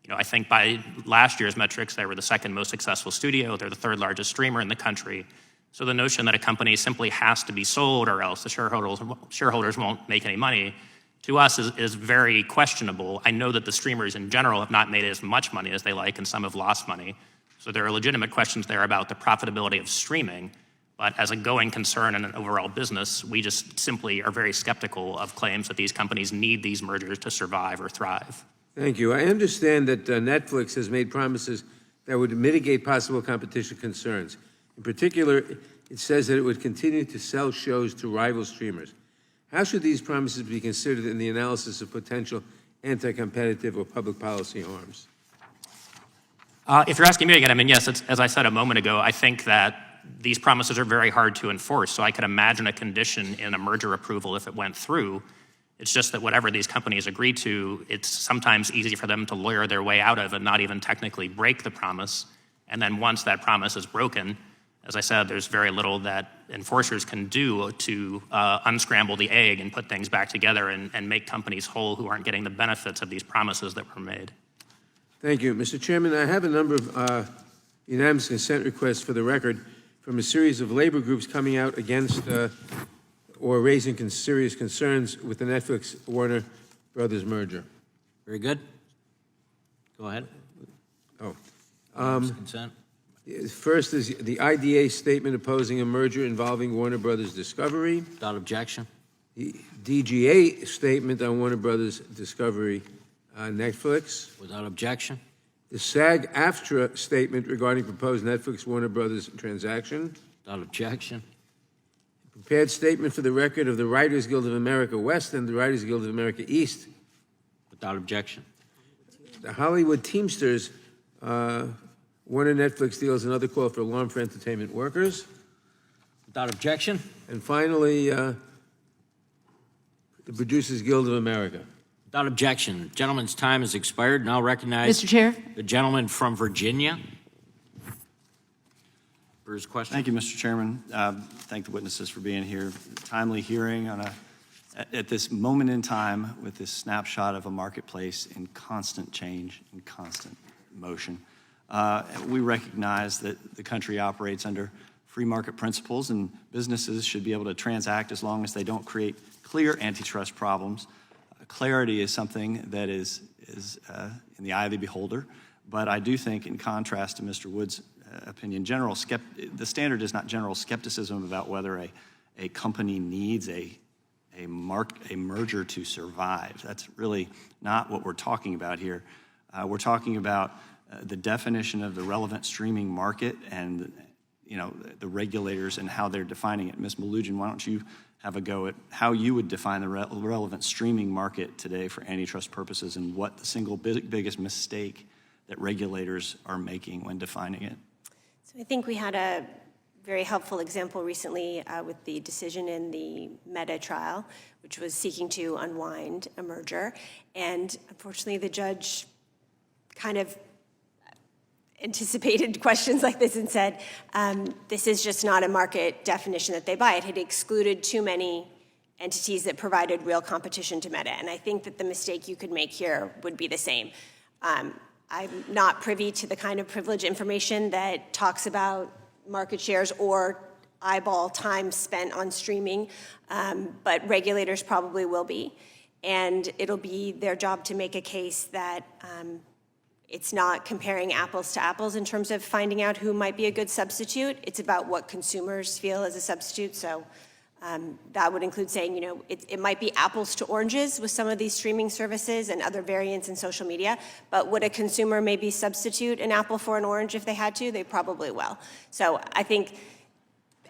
[SPEAKER 8] I think by last year's metrics, they were the second most successful studio. They're the third largest streamer in the country. So the notion that a company simply has to be sold or else the shareholders won't make any money, to us is very questionable. I know that the streamers in general have not made as much money as they like, and some have lost money. So there are legitimate questions there about the profitability of streaming. But as a going concern in an overall business, we just simply are very skeptical of claims that these companies need these mergers to survive or thrive.
[SPEAKER 2] Thank you. I understand that Netflix has made promises that would mitigate possible competition concerns. In particular, it says that it would continue to sell shows to rival streamers. How should these promises be considered in the analysis of potential anti-competitive or public policy harms?
[SPEAKER 8] If you're asking me again, I mean, yes, as I said a moment ago, I think that these promises are very hard to enforce. So I could imagine a condition in a merger approval if it went through. It's just that whatever these companies agree to, it's sometimes easy for them to lawyer their way out of and not even technically break the promise. And then once that promise is broken, as I said, there's very little that enforcers can do to unscramble the egg and put things back together and make companies whole who aren't getting the benefits of these promises that were made.
[SPEAKER 2] Thank you. Mr. Chairman, I have a number of unanimous consent requests for the record from a series of labor groups coming out against or raising serious concerns with the Netflix-Warner Brothers merger.
[SPEAKER 1] Very good. Go ahead.
[SPEAKER 2] Oh.
[SPEAKER 1] Consent.
[SPEAKER 2] First is the IDA statement opposing a merger involving Warner Brothers Discovery.
[SPEAKER 1] Without objection.
[SPEAKER 2] The DGA statement on Warner Brothers Discovery Netflix.
[SPEAKER 1] Without objection.
[SPEAKER 2] The SAG-AFTRA statement regarding proposed Netflix-Warner Brothers transaction.
[SPEAKER 1] Without objection.
[SPEAKER 2] Prepared statement for the record of the Writers Guild of America West and the Writers Guild of America East.
[SPEAKER 1] Without objection.
[SPEAKER 2] The Hollywood Teamsters Warner Netflix deals, another call for alarm for entertainment workers.
[SPEAKER 1] Without objection.
[SPEAKER 2] And finally, the Producers Guild of America.
[SPEAKER 1] Without objection. Gentleman's time has expired. Now recognize
[SPEAKER 9] Mr. Chair.
[SPEAKER 1] the gentleman from Virginia for his question.
[SPEAKER 10] Thank you, Mr. Chairman. Thank the witnesses for being here. Timely hearing on at this moment in time with this snapshot of a marketplace in constant change, in constant motion. We recognize that the country operates under free market principles and businesses should be able to transact as long as they don't create clear antitrust problems. Clarity is something that is in the eye of the beholder, but I do think in contrast to Mr. Wood's opinion, the standard is not general skepticism about whether a company needs a merger to survive. That's really not what we're talking about here. We're talking about the definition of the relevant streaming market and the regulators and how they're defining it. Ms. Malugin, why don't you have a go at how you would define the relevant streaming market today for antitrust purposes and what the single biggest mistake that regulators are making when defining it?
[SPEAKER 6] So I think we had a very helpful example recently with the decision in the Meta trial, which was seeking to unwind a merger. And unfortunately, the judge kind of anticipated questions like this and said, this is just not a market definition that they buy. It had excluded too many entities that provided real competition to Meta. And I think that the mistake you could make here would be the same. I'm not privy to the kind of privileged information that talks about market shares or eyeball time spent on streaming, but regulators probably will be. And it'll be their job to make a case that it's not comparing apples to apples in terms of finding out who might be a good substitute. It's about what consumers feel as a substitute. So that would include saying, you know, it might be apples to oranges with some of these streaming services and other variants in social media, but would a consumer maybe substitute an apple for an orange if they had to? They probably will. So I think,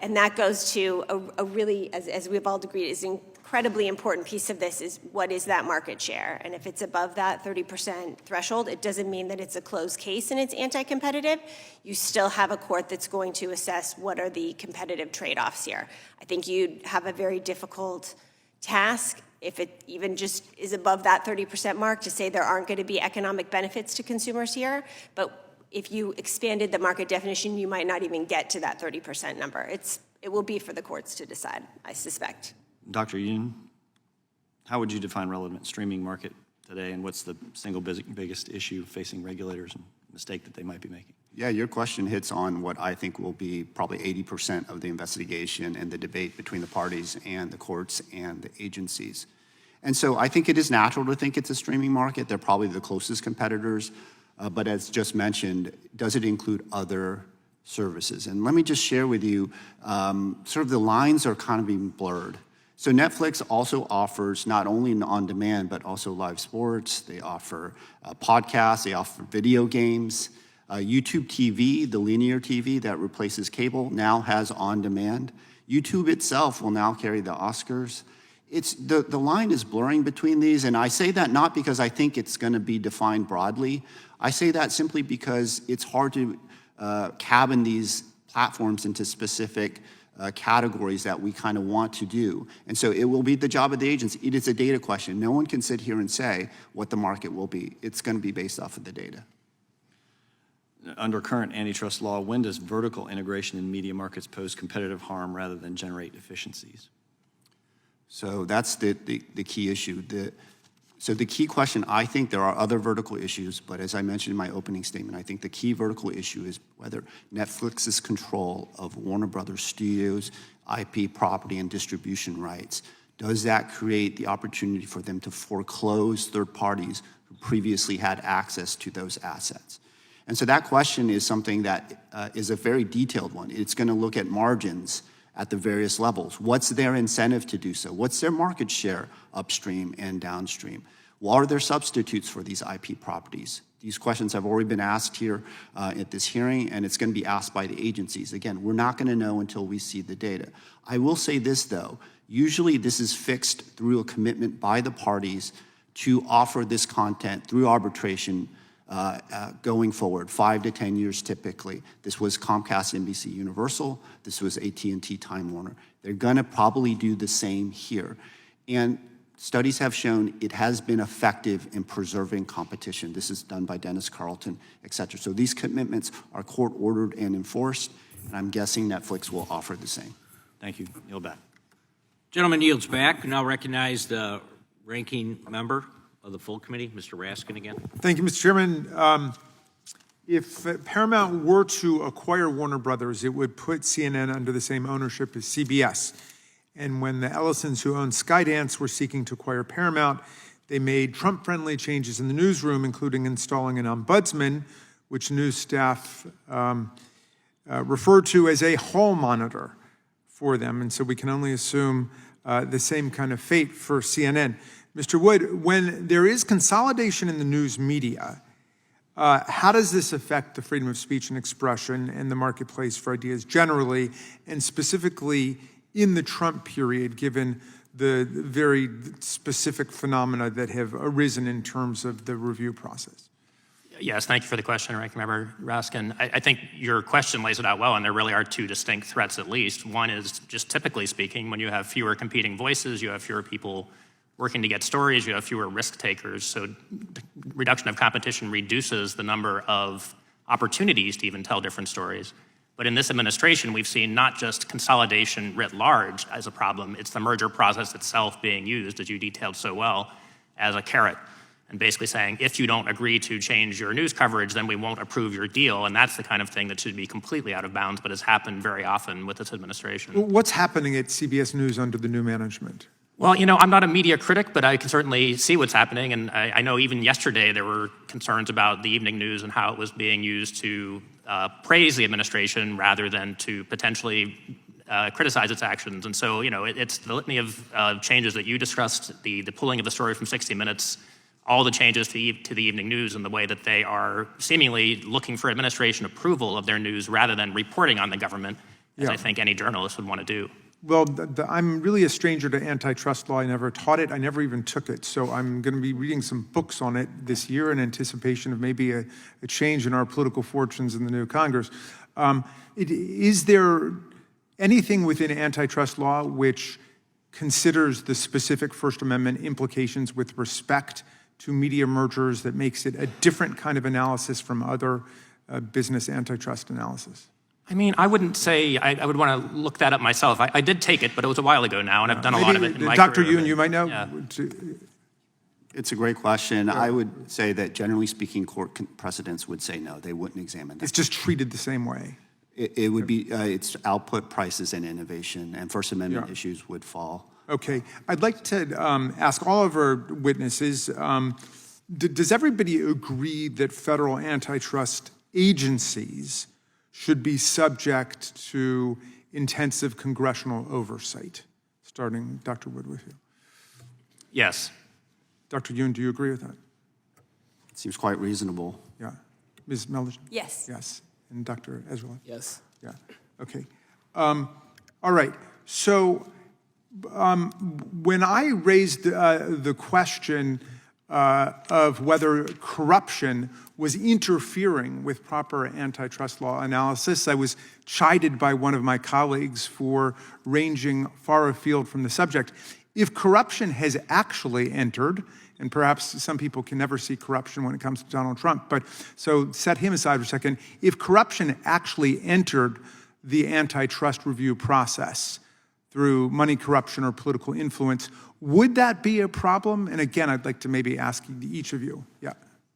[SPEAKER 6] and that goes to a really, as we've all agreed, is an incredibly important piece of this is what is that market share? And if it's above that 30% threshold, it doesn't mean that it's a closed case and it's anti-competitive. You still have a court that's going to assess what are the competitive trade-offs here. I think you'd have a very difficult task if it even just is above that 30% mark to say there aren't going to be economic benefits to consumers here. But if you expanded the market definition, you might not even get to that 30% number. It will be for the courts to decide, I suspect.
[SPEAKER 10] Dr. Yoon, how would you define relevant streaming market today, and what's the single biggest issue facing regulators and mistake that they might be making?
[SPEAKER 7] Yeah, your question hits on what I think will be probably 80% of the investigation and the debate between the parties and the courts and the agencies. And so I think it is natural to think it's a streaming market. They're probably the closest competitors. But as just mentioned, does it include other services? And let me just share with you, sort of the lines are kind of being blurred. So Netflix also offers not only on-demand, but also live sports. They offer podcasts, they offer video games. YouTube TV, the linear TV that replaces cable, now has on-demand. YouTube itself will now carry the Oscars. The line is blurring between these, and I say that not because I think it's going to be defined broadly. I say that simply because it's hard to cabin these platforms into specific categories that we kind of want to do. And so it will be the job of the agency. It is a data question. No one can sit here and say what the market will be. It's going to be based off of the data.
[SPEAKER 10] Under current antitrust law, when does vertical integration in media markets pose competitive harm rather than generate efficiencies?
[SPEAKER 7] So that's the key issue. So the key question, I think there are other vertical issues, but as I mentioned in my opening statement, I think the key vertical issue is whether Netflix's control of Warner Brothers Studios, IP property and distribution rights, does that create the opportunity for them to foreclose third parties who previously had access to those assets? And so that question is something that is a very detailed one. It's going to look at margins at the various levels. What's their incentive to do so? What's their market share upstream and downstream? What are their substitutes for these IP properties? These questions have already been asked here at this hearing, and it's going to be asked by the agencies. Again, we're not going to know until we see the data. I will say this, though. Usually this is fixed through a commitment by the parties to offer this content through arbitration going forward, 5 to 10 years typically. This was Comcast, NBC Universal. This was AT&T Time Warner. They're going to probably do the same here. And studies have shown it has been effective in preserving competition. This is done by Dennis Carlton, et cetera. So these commitments are court-ordered and enforced, and I'm guessing Netflix will offer the same.
[SPEAKER 10] Thank you. Yield back.
[SPEAKER 1] Gentleman yields back. We now recognize the ranking member of the full committee, Mr. Raskin again.
[SPEAKER 3] Thank you, Mr. Chairman. If Paramount were to acquire Warner Brothers, it would put CNN under the same ownership as CBS. And when the Ellisons, who own Skydance, were seeking to acquire Paramount, they made Trump-friendly changes in the newsroom, including installing an ombudsman, which news staff referred to as a hall monitor for them. And so we can only assume the same kind of fate for CNN. Mr. Wood, when there is consolidation in the news media, how does this affect the freedom of speech and expression and the marketplace for ideas generally, and specifically in the Trump period, given the very specific phenomena that have arisen in terms of the review process?
[SPEAKER 8] Yes, thank you for the question, Ranking Member Raskin. I think your question lays it out well, and there really are two distinct threats at least. One is just typically speaking, when you have fewer competing voices, you have fewer people working to get stories, you have fewer risk takers. So reduction of competition reduces the number of opportunities to even tell different stories. But in this administration, we've seen not just consolidation writ large as a problem, it's the merger process itself being used, as you detailed so well, as a carrot. And basically saying, if you don't agree to change your news coverage, then we won't approve your deal. And that's the kind of thing that should be completely out of bounds, but has happened very often with this administration.
[SPEAKER 3] What's happening at CBS News under the new management?
[SPEAKER 8] Well, I'm not a media critic, but I can certainly see what's happening. And I know even yesterday there were concerns about the evening news and how it was being used to praise the administration rather than to potentially criticize its actions. And so, it's the litany of changes that you discussed, the pulling of the story from 60 Minutes, all the changes to the evening news and the way that they are seemingly looking for administration approval of their news rather than reporting on the government, as I think any journalist would want to do.
[SPEAKER 3] Well, I'm really a stranger to antitrust law. I never taught it. I never even took it. So I'm going to be reading some books on it this year in anticipation of maybe a change in our political fortunes in the new Congress. Is there anything within antitrust law which considers the specific First Amendment implications with respect to media mergers that makes it a different kind of analysis from other business antitrust analysis?
[SPEAKER 8] I wouldn't say I would want to look that up myself. I did take it, but it was a while ago now, and I've done a lot of it in my
[SPEAKER 3] Dr.
[SPEAKER 8] career.
[SPEAKER 3] Yoon, you might know.
[SPEAKER 8] Yeah.
[SPEAKER 7] It's a great question. I would say that generally speaking, court precedents would say no, they wouldn't examine that.
[SPEAKER 3] It's just treated the same way.
[SPEAKER 7] It would be, it's output, prices, and innovation, and First Amendment issues would fall.
[SPEAKER 3] Okay. I'd like to ask all of our witnesses, does everybody agree that federal antitrust agencies should be subject to intensive congressional oversight? Starting, Dr. Wood, with you.
[SPEAKER 8] Yes.
[SPEAKER 3] Dr. Yoon, do you agree with that?
[SPEAKER 7] It seems quite reasonable.
[SPEAKER 3] Yeah. Ms. Meldon?
[SPEAKER 6] Yes.
[SPEAKER 3] Yes. And Dr. Ezra?
[SPEAKER 5] Yes.
[SPEAKER 3] Yeah. Okay. All right. So when I raised the question of whether corruption was interfering with proper antitrust law analysis, I was chided by one of my colleagues for ranging far afield from the subject. If corruption has actually entered, and perhaps some people can never see corruption when it comes to Donald Trump, but so set him aside for a second. If corruption actually entered the antitrust review process through money corruption or political influence, would that be a problem? And again, I'd like to maybe ask each of you. Yeah,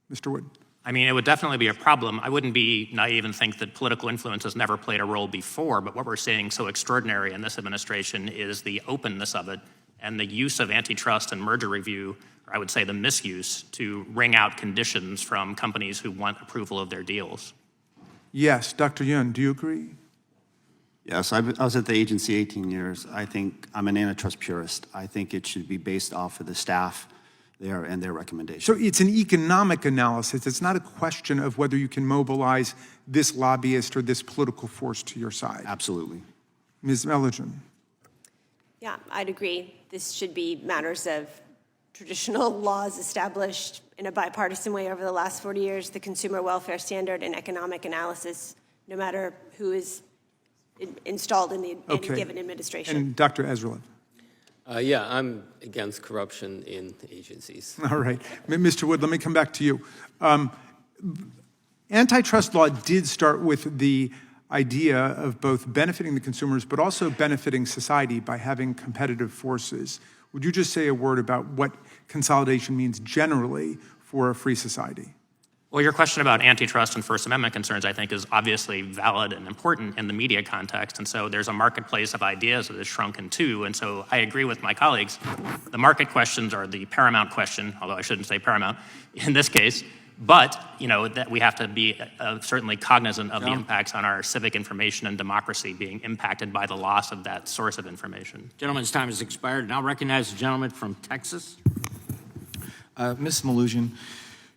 [SPEAKER 3] Mr. Wood.
[SPEAKER 8] It would definitely be a problem. I wouldn't be naive and think that political influence has never played a role before, but what we're seeing so extraordinary in this administration is the openness of it and the use of antitrust and merger review, or I would say the misuse, to wring out conditions from companies who want approval of their deals.
[SPEAKER 3] Yes, Dr. Yoon, do you agree?
[SPEAKER 7] Yes, I was at the agency 18 years. I think I'm an antitrust purist. I think it should be based off of the staff there and their recommendations.
[SPEAKER 3] So it's an economic analysis. It's not a question of whether you can mobilize this lobbyist or this political force to your side.
[SPEAKER 7] Absolutely.
[SPEAKER 3] Ms. Meldon.
[SPEAKER 6] Yeah, I'd agree. This should be matters of traditional laws established in a bipartisan way over the last 40 years, the consumer welfare standard and economic analysis, no matter who is installed in the any given administration.
[SPEAKER 3] And Dr. Ezra.
[SPEAKER 5] Yeah, I'm against corruption in agencies.
[SPEAKER 3] All right. Mr. Wood, let me come back to you. Antitrust law did start with the idea of both benefiting the consumers but also benefiting society by having competitive forces. Would you just say a word about what consolidation means generally for a free society?
[SPEAKER 8] Well, your question about antitrust and First Amendment concerns, I think, is obviously valid and important in the media context. And so there's a marketplace of ideas that has shrunk in two. And so I agree with my colleagues. The market questions are the paramount question, although I shouldn't say paramount in this case. But, that we have to be certainly cognizant of the impacts on our civic information and democracy being impacted by the loss of that source of information.
[SPEAKER 1] Gentleman's time has expired. Now recognize the gentleman from Texas.
[SPEAKER 9] Ms. Malugin,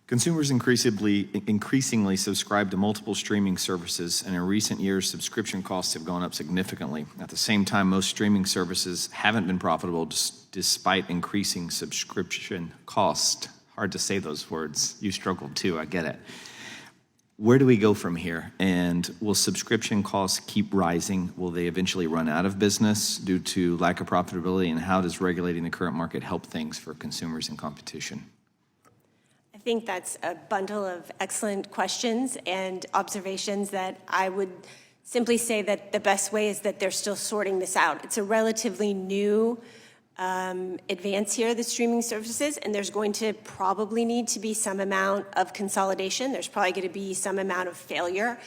[SPEAKER 9] consumers increasingly subscribe to multiple streaming services, and in recent years, subscription costs have gone up significantly. At the same time, most streaming services haven't been profitable despite increasing subscription cost. Hard to say those words. You struggled too, I get it. Where do we go from here? And will subscription costs keep rising? Will they eventually run out of business due to lack of profitability? And how does regulating the current market help things for consumers and competition?
[SPEAKER 6] I think that's a bundle of excellent questions and observations that I would simply say that the best way is that they're still sorting this out. It's a relatively new advance here, the streaming services, and there's going to probably need to be some amount of consolidation. There's probably going to be some amount of failure.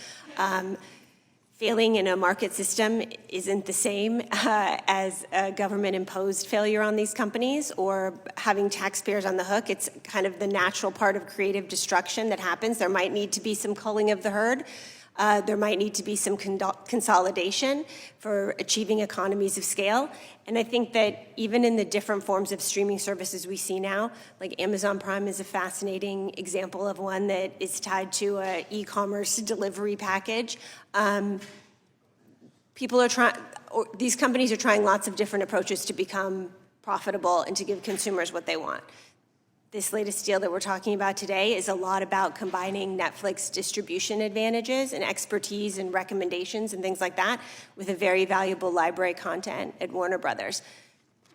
[SPEAKER 6] Failing in a market system isn't the same as a government-imposed failure on these companies or having taxpayers on the hook. It's kind of the natural part of creative destruction that happens. There might need to be some culling of the herd. There might need to be some consolidation for achieving economies of scale. And I think that even in the different forms of streaming services we see now, like Amazon Prime is a fascinating example of one that is tied to an e-commerce delivery package. These companies are trying lots of different approaches to become profitable and to give consumers what they want. This latest deal that we're talking about today is a lot about combining Netflix distribution advantages and expertise and recommendations and things like that with a very valuable library content at Warner Brothers.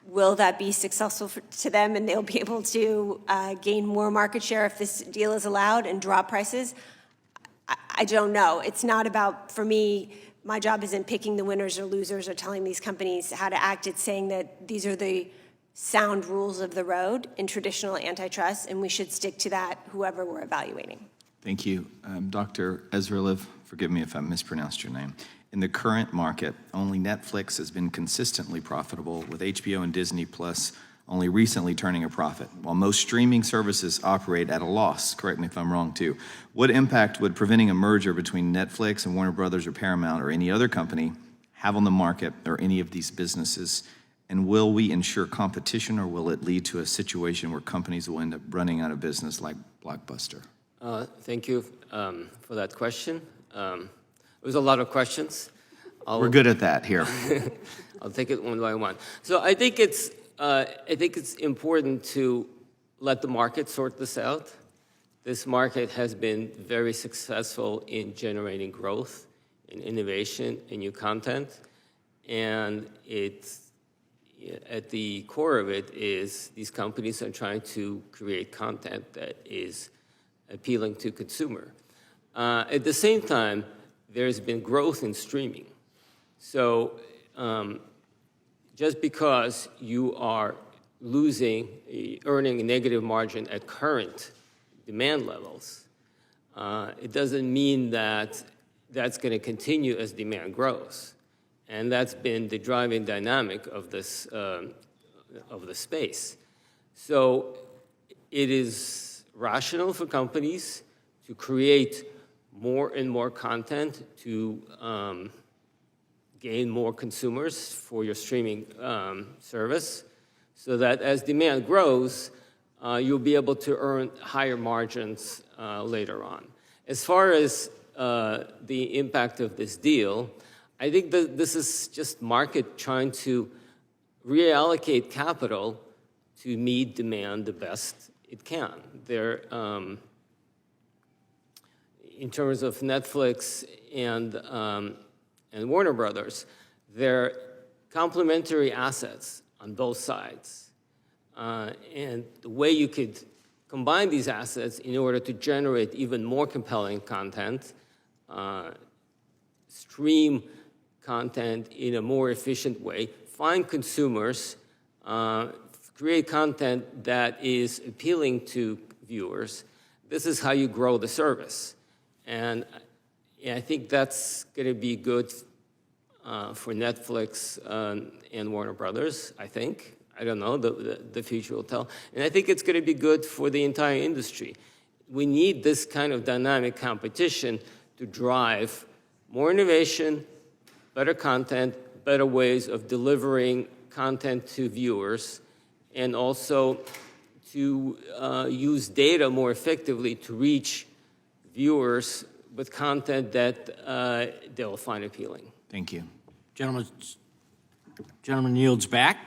[SPEAKER 6] Will that be successful to them and they'll be able to gain more market share if this deal is allowed and drop prices? I don't know. It's not about, for me, my job isn't picking the winners or losers or telling these companies how to act. It's saying that these are the sound rules of the road in traditional antitrust, and we should stick to that, whoever we're evaluating.
[SPEAKER 9] Thank you. Dr. Ezraliv, forgive me if I mispronounced your name. In the current market, only Netflix has been consistently profitable, with HBO and Disney Plus only recently turning a profit, while most streaming services operate at a loss. Correct me if I'm wrong, too. What impact would preventing a merger between Netflix and Warner Brothers or Paramount or any other company have on the market or any of these businesses? And will we ensure competition, or will it lead to a situation where companies will end up running out of business like Blockbuster?
[SPEAKER 5] Thank you for that question. It was a lot of questions.
[SPEAKER 9] We're good at that here.
[SPEAKER 5] I'll take it one by one. So I think it's important to let the market sort this out. This market has been very successful in generating growth, in innovation, in new content, and it's at the core of it is these companies are trying to create content that is appealing to consumer. At the same time, there's been growth in streaming. So just because you are earning a negative margin at current demand levels, it doesn't mean that that's going to continue as demand grows. And that's been the driving dynamic of this of the space. So it is rational for companies to create more and more content to gain more consumers for your streaming service, so that as demand grows, you'll be able to earn higher margins later on. As far as the impact of this deal, I think that this is just market trying to reallocate capital to meet demand the best it can. They're, in terms of Netflix and Warner Brothers, they're complementary assets on both sides. And the way you could combine these assets in order to generate even more compelling content, stream content in a more efficient way, find consumers, create content that is appealing to viewers. This is how you grow the service. And I think that's going to be good for Netflix and Warner Brothers, I think. I don't know, the future will tell. And I think it's going to be good for the entire industry. We need this kind of dynamic competition to drive more innovation, better content, better ways of delivering content to viewers, and also to use data more effectively to reach viewers with content that they'll find appealing.
[SPEAKER 9] Thank you.
[SPEAKER 1] Gentleman yields back.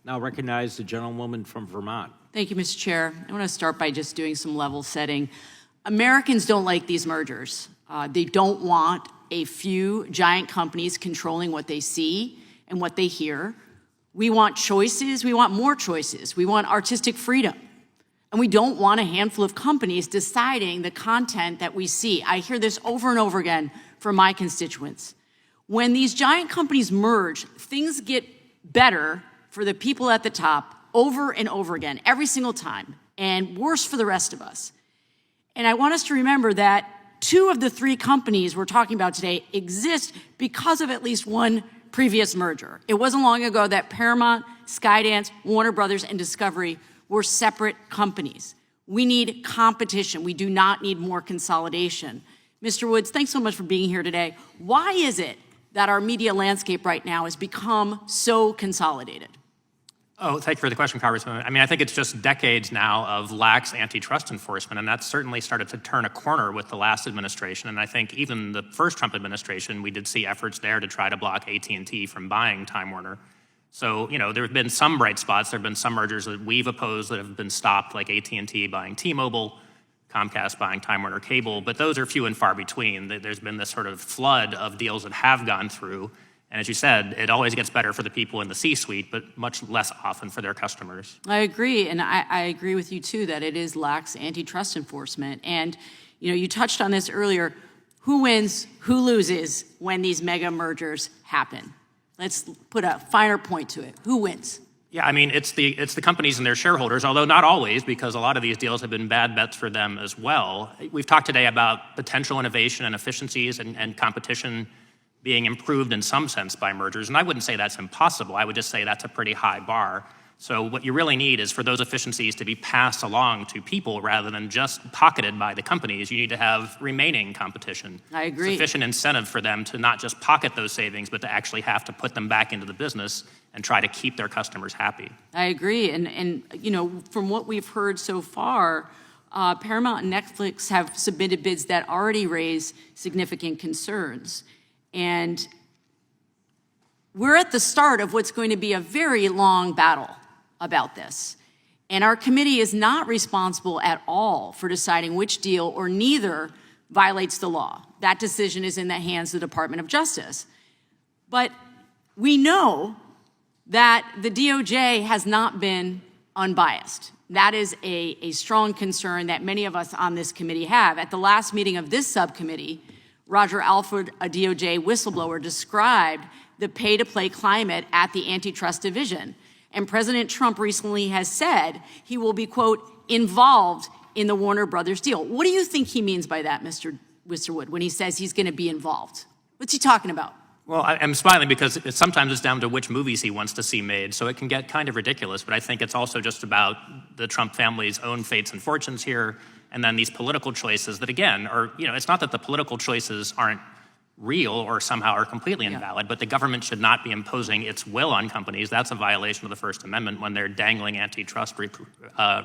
[SPEAKER 1] Now recognize the gentlewoman from Vermont.
[SPEAKER 11] Thank you, Mr. Chair. I want to start by just doing some level setting. Americans don't like these mergers. They don't want a few giant companies controlling what they see and what they hear. We want choices. We want more choices. We want artistic freedom. And we don't want a handful of companies deciding the content that we see. I hear this over and over again from my constituents. When these giant companies merge, things get better for the people at the top over and over again, every single time, and worse for the rest of us. And I want us to remember that 2 of the 3 companies we're talking about today exist because of at least one previous merger. It wasn't long ago that Paramount, Skydance, Warner Brothers, and Discovery were separate companies. We need competition. We do not need more consolidation. Mr. Woods, thanks so much for being here today. Why is it that our media landscape right now has become so consolidated?
[SPEAKER 8] Oh, thank you for the question, Congressman. I mean, I think it's just decades now of lax antitrust enforcement, and that's certainly started to turn a corner with the last administration. And I think even the first Trump administration, we did see efforts there to try to block AT&T from buying Time Warner. So, you know, there have been some bright spots. There have been some mergers that we've opposed that have been stopped, like AT&T buying T-Mobile, Comcast buying Time Warner Cable, but those are few and far between. There's been this sort of flood of deals that have gone through. And as you said, it always gets better for the people in the C-suite, but much less often for their customers.
[SPEAKER 11] I agree, and I agree with you too that it is lax antitrust enforcement. And you know, you touched on this earlier. Who wins, who loses when these mega mergers happen? Let's put a finer point to it. Who wins?
[SPEAKER 8] Yeah, I mean, it's the companies and their shareholders, although not always, because a lot of these deals have been bad bets for them as well. We've talked today about potential innovation and efficiencies and competition being improved in some sense by mergers, and I wouldn't say that's impossible. I would just say that's a pretty high bar. So what you really need is for those efficiencies to be passed along to people rather than just pocketed by the companies. You need to have remaining competition.
[SPEAKER 11] I agree.
[SPEAKER 8] Sufficient incentive for them to not just pocket those savings, but to actually have to put them back into the business and try to keep their customers happy.
[SPEAKER 11] I agree, and you know, from what we've heard so far, Paramount and Netflix have submitted bids that already raise significant concerns. And we're at the start of what's going to be a very long battle about this. And our committee is not responsible at all for deciding which deal or neither violates the law. That decision is in the hands of the Department of Justice. But we know that the DOJ has not been unbiased. That is a strong concern that many of us on this committee have. At the last meeting of this subcommittee, Roger Alford, a DOJ whistleblower, described the pay-to-play climate at the Antitrust Division. And President Trump recently has said he will be, quote, involved in the Warner Brothers deal. What do you think he means by that, Mr. Wood, when he says he's going to be involved? What's he talking about?
[SPEAKER 8] Well, I'm smiling because sometimes it's down to which movies he wants to see made, so it can get kind of ridiculous, but I think it's also just about the Trump family's own fates and fortunes here, and then these political choices that, again, are, you know, it's not that the political choices aren't real or somehow are completely invalid, but the government should not be imposing its will on companies. That's a violation of the First Amendment when they're dangling antitrust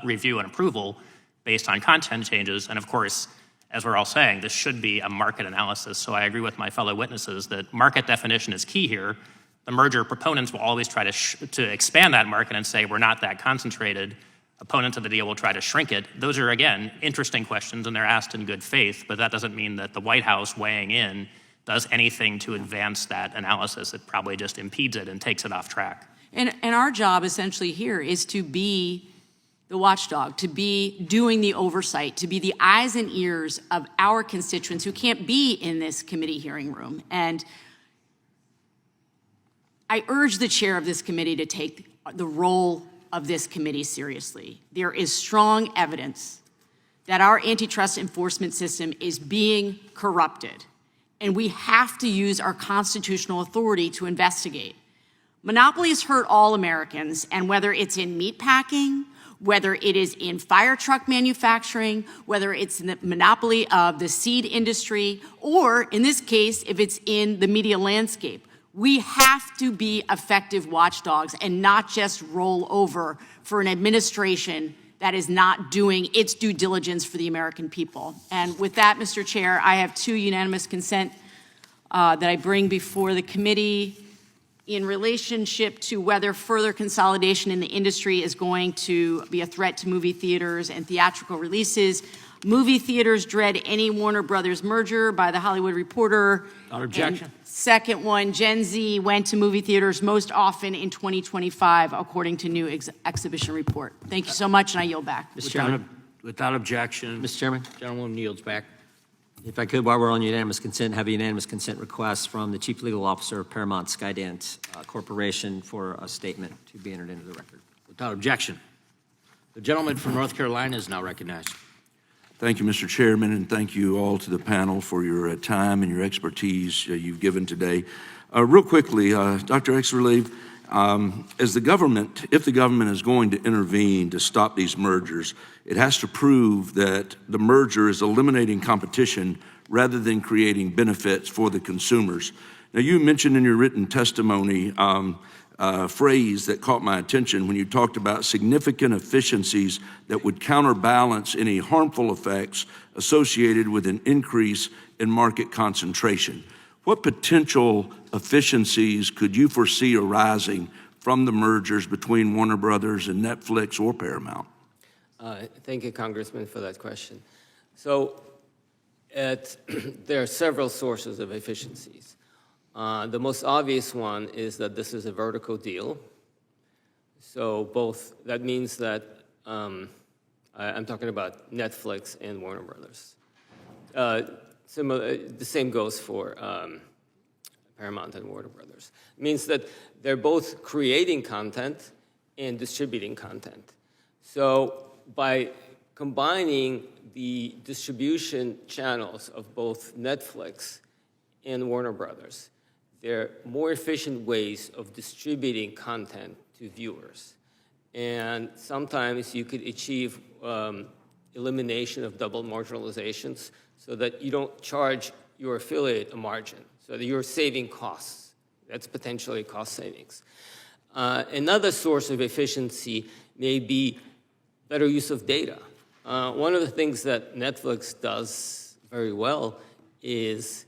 [SPEAKER 8] review and approval based on content changes. And of course, as we're all saying, this should be a market analysis. So I agree with my fellow witnesses that market definition is key here. The merger proponents will always try to expand that market and say we're not that concentrated. Opponents of the deal will try to shrink it. Those are, again, interesting questions, and they're asked in good faith, but that doesn't mean that the White House weighing in does anything to advance that analysis. It probably just impedes it and takes it off track.
[SPEAKER 11] And our job essentially here is to be the watchdog, to be doing the oversight, to be the eyes and ears of our constituents who can't be in this committee hearing room. And I urge the chair of this committee to take the role of this committee seriously. There is strong evidence that our antitrust enforcement system is being corrupted, and we have to use our constitutional authority to investigate. Monopolies hurt all Americans, and whether it's in meatpacking, whether it is in fire truck manufacturing, whether it's in the monopoly of the seed industry, or in this case, if it's in the media landscape, we have to be effective watchdogs and not just roll over for an administration that is not doing its due diligence for the American people. And with that, Mr. Chair, I have 2 unanimous consent that I bring before the committee in relationship to whether further consolidation in the industry is going to be a threat to movie theaters and theatrical releases. Movie theaters dread any Warner Brothers merger by The Hollywood Reporter.
[SPEAKER 1] Without objection.
[SPEAKER 11] And second one, Gen Z went to movie theaters most often in 2025, according to new exhibition report. Thank you so much, and I yield back.
[SPEAKER 1] Mr. Chairman. Without objection.
[SPEAKER 12] Mr. Chairman,
[SPEAKER 1] Gentleman yields back.
[SPEAKER 12] if I could, while we're on unanimous consent, have a unanimous consent request from the Chief Legal Officer of Paramount Skydance Corporation for a statement to be entered into the record.
[SPEAKER 1] Without objection. The gentleman from North Carolina is now recognized.
[SPEAKER 13] Thank you, Mr. Chairman, and thank you all to the panel for your time and your expertise you've given today. Real quickly, Dr. Exerly, as the government, if the government is going to intervene to stop these mergers, it has to prove that the merger is eliminating competition rather than creating benefits for the consumers. Now, you mentioned in your written testimony a phrase that caught my attention when you talked about significant efficiencies that would counterbalance any harmful effects associated with an increase in market concentration. What potential efficiencies could you foresee arising from the mergers between Warner Brothers and Netflix or Paramount?
[SPEAKER 5] Thank you, Congressman, for that question. So there are several sources of efficiencies. The most obvious one is that this is a vertical deal. So that means that I'm talking about Netflix and Warner Brothers. The same goes for Paramount and Warner Brothers. It means that they're both creating content and distributing content. So by combining the distribution channels of both Netflix and Warner Brothers, there are more efficient ways of distributing content to viewers. And sometimes you could achieve elimination of double marginalizations so that you don't charge your affiliate a margin, so that you're saving costs. That's potentially cost savings. Another source of efficiency may be better use of data. One of the things that Netflix does very well is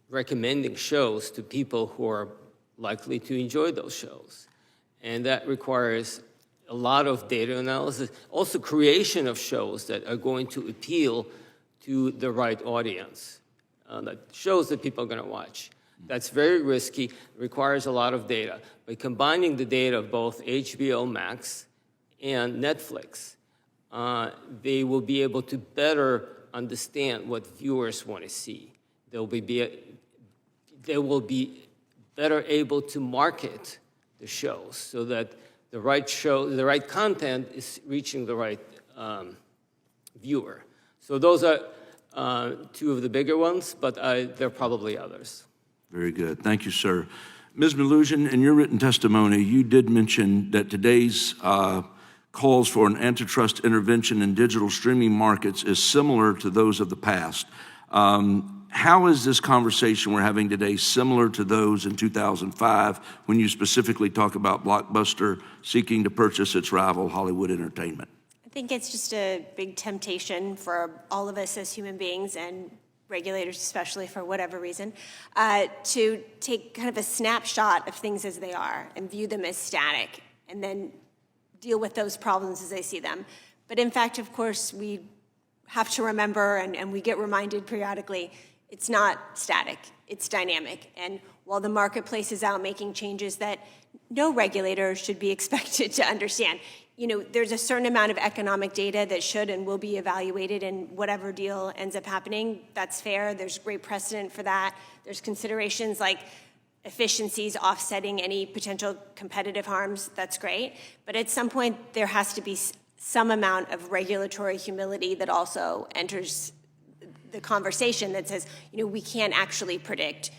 [SPEAKER 5] recommending shows to people who are likely to enjoy those shows. And that requires a lot of data analysis, also creation of shows that are going to appeal to the right audience, that shows that people are going to watch. That's very risky, requires a lot of data. By combining the data of both HBO Max and Netflix, they will be able to better understand what viewers want to see. They will be better able to market the shows so that the right content is reaching the right viewer. So those are two of the bigger ones, but there are probably others.
[SPEAKER 13] Very good. Thank you, sir. Ms. Milusian, in your written testimony, you did mention that today's calls for an antitrust intervention in digital streaming markets is similar to those of the past. How is this conversation we're having today similar to those in 2005 when you specifically talk about Blockbuster seeking to purchase its rival Hollywood Entertainment?
[SPEAKER 6] I think it's just a big temptation for all of us as human beings and regulators especially for whatever reason, to take kind of a snapshot of things as they are and view them as static and then deal with those problems as they see them. But in fact, of course, we have to remember, and we get reminded periodically, it's not static, it's dynamic. And while the marketplace is out making changes that no regulator should be expected to understand, there's a certain amount of economic data that should and will be evaluated in whatever deal ends up happening. That's fair. There's great precedent for that. There's considerations like efficiencies offsetting any potential competitive harms. That's great. But at some point, there has to be some amount of regulatory humility that also enters the conversation that says, we can't actually predict.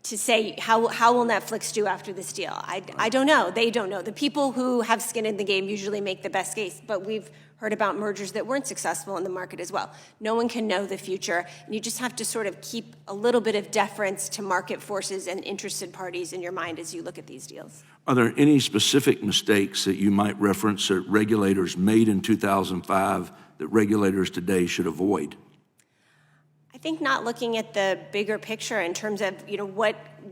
[SPEAKER 6] To say, how will Netflix do after this deal? I don't know. They don't know. The people who have skin in the game usually make the best case, but we've heard about mergers that weren't successful in the market as well. No one can know the future, and you just have to sort of keep a little bit of deference to market forces and interested parties in your mind as you look at these deals.
[SPEAKER 13] Are there any specific mistakes that you might reference that regulators made in 2005 that regulators today should avoid?
[SPEAKER 6] I think not looking at the bigger picture in terms of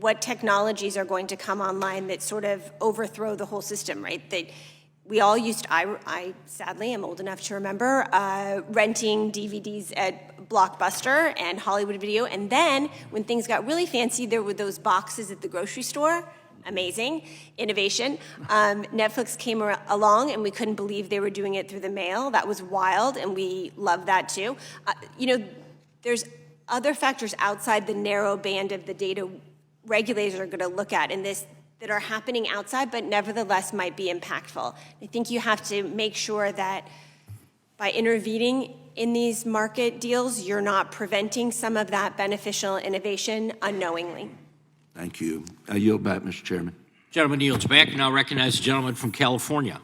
[SPEAKER 6] what technologies are going to come online that sort of overthrow the whole system, right? That we all used, I sadly am old enough to remember renting DVDs at Blockbuster and Hollywood Video. And then when things got really fancy, there were those boxes at the grocery store. Amazing innovation. Netflix came along and we couldn't believe they were doing it through the mail. That was wild, and we love that too. There's other factors outside the narrow band of the data regulators are going to look at in this that are happening outside, but nevertheless might be impactful. I think you have to make sure that by intervening in these market deals, you're not preventing some of that beneficial innovation unknowingly.
[SPEAKER 13] Thank you. I yield back, Mr. Chairman.
[SPEAKER 1] Gentleman yields back. Now recognize the gentleman from California.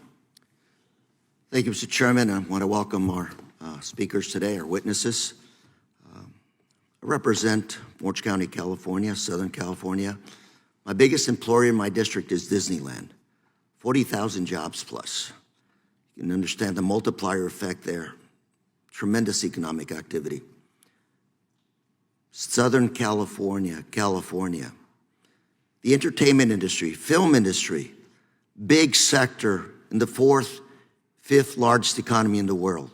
[SPEAKER 14] Thank you, Mr. Chairman. I want to welcome our speakers today, our witnesses. I represent Orange County, California, Southern California. My biggest employer in my district is Disneyland, 40,000 jobs plus. You can understand the multiplier effect there. Tremendous economic activity. Southern California, the entertainment industry, film industry, big sector in the fourth, fifth largest economy in the world.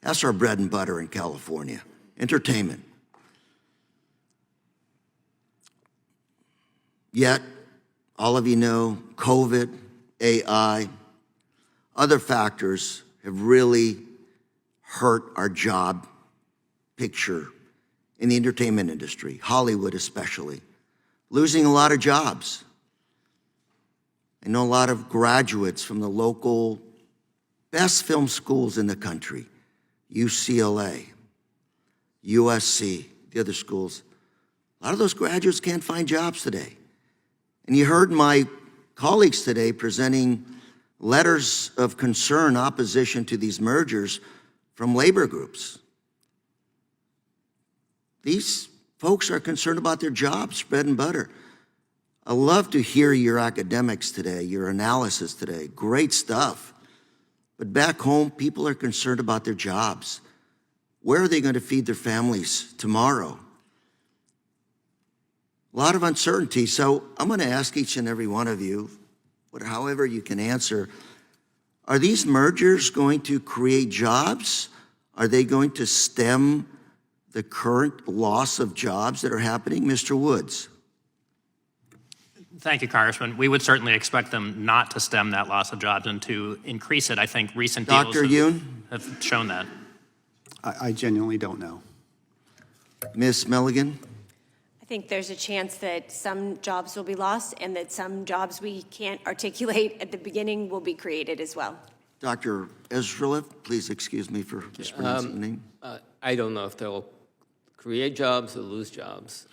[SPEAKER 14] That's our bread and butter in California, entertainment. Yet, all of you know, COVID, AI, other factors have really hurt our job picture in the entertainment industry, Hollywood especially, losing a lot of jobs. I know a lot of graduates from the local best film schools in the country, UCLA, USC, the other schools. A lot of those graduates can't find jobs today. And you heard my colleagues today presenting letters of concern, opposition to these mergers from labor groups. These folks are concerned about their jobs, bread and butter. I love to hear your academics today, your analysis today. Great stuff. But back home, people are concerned about their jobs. Where are they going to feed their families tomorrow? A lot of uncertainty. So I'm going to ask each and every one of you, however you can answer, are these mergers going to create jobs? Are they going to stem the current loss of jobs that are happening? Mr. Woods.
[SPEAKER 8] Thank you, Congressman. We would certainly expect them not to stem that loss of jobs and to increase it. I think recent deals
[SPEAKER 14] Dr. Yoon?
[SPEAKER 8] have shown that.
[SPEAKER 10] I genuinely don't know.
[SPEAKER 14] Ms. Milligan?
[SPEAKER 6] I think there's a chance that some jobs will be lost and that some jobs we can't articulate at the beginning will be created as well.
[SPEAKER 14] Dr. Ezralev, please excuse me for mispronouncing the name.
[SPEAKER 5] I don't know if they'll create jobs or lose jobs.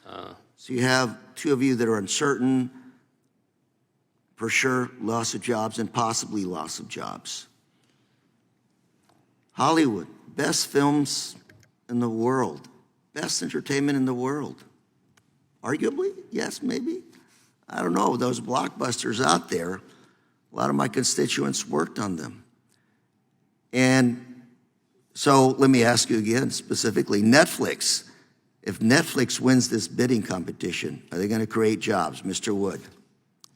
[SPEAKER 14] So you have two of you that are uncertain, for sure, loss of jobs and possibly loss of jobs. Hollywood, best films in the world, best entertainment in the world. Arguably, yes, maybe. I don't know, those blockbusters out there, a lot of my constituents worked on them. And so let me ask you again, specifically, Netflix. If Netflix wins this bidding competition, are they going to create jobs? Mr. Wood.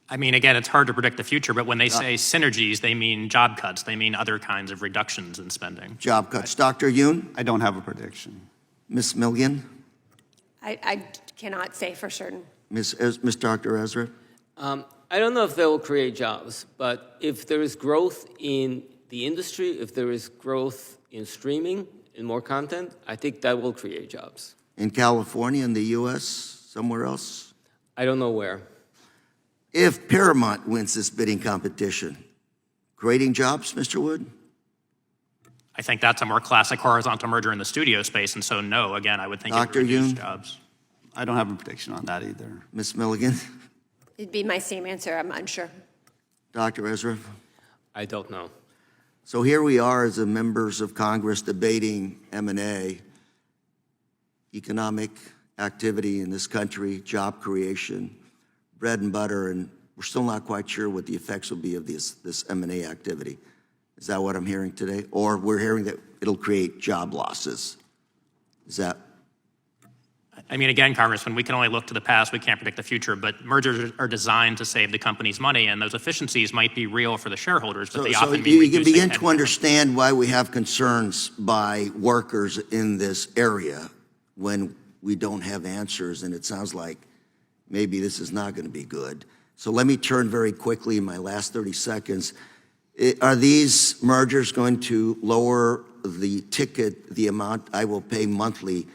[SPEAKER 8] I mean, again, it's hard to predict the future, but when they say synergies, they mean job cuts. They mean other kinds of reductions in spending.
[SPEAKER 14] Job cuts. Dr. Yoon?
[SPEAKER 10] I don't have a prediction.
[SPEAKER 14] Ms. Milligan?
[SPEAKER 6] I cannot say for certain.
[SPEAKER 14] Ms. Dr. Ezra?
[SPEAKER 5] I don't know if they will create jobs, but if there is growth in the industry, if there is growth in streaming and more content, I think that will create jobs.
[SPEAKER 14] In California, in the U.S., somewhere else?
[SPEAKER 5] I don't know where.
[SPEAKER 14] If Paramount wins this bidding competition, creating jobs, Mr. Wood?
[SPEAKER 8] I think that's a more classic horizontal merger in the studio space, and so no, again, I would think it would
[SPEAKER 14] Dr.
[SPEAKER 8] reduce
[SPEAKER 14] Yoon?
[SPEAKER 8] jobs.
[SPEAKER 10] I don't have a prediction on that either.
[SPEAKER 14] Ms. Milligan?
[SPEAKER 6] It'd be my same answer, I'm unsure.
[SPEAKER 14] Dr. Ezra?
[SPEAKER 5] I don't know.
[SPEAKER 14] So here we are as the members of Congress debating M&A, economic activity in this country, job creation, bread and butter, and we're still not quite sure what the effects will be of this M&A activity. Is that what I'm hearing today? Or we're hearing that it'll create job losses. Is that?
[SPEAKER 8] I mean, again, Congressman, we can only look to the past. We can't predict the future, but mergers are designed to save the company's money, and those efficiencies might be real for the shareholders, but they often mean
[SPEAKER 14] you can begin to
[SPEAKER 8] headcount.
[SPEAKER 14] understand why we have concerns by workers in this area when we don't have answers, and it sounds like maybe this is not going to be good. So let me turn very quickly in my last 30 seconds. Are these mergers going to lower the amount I will pay monthly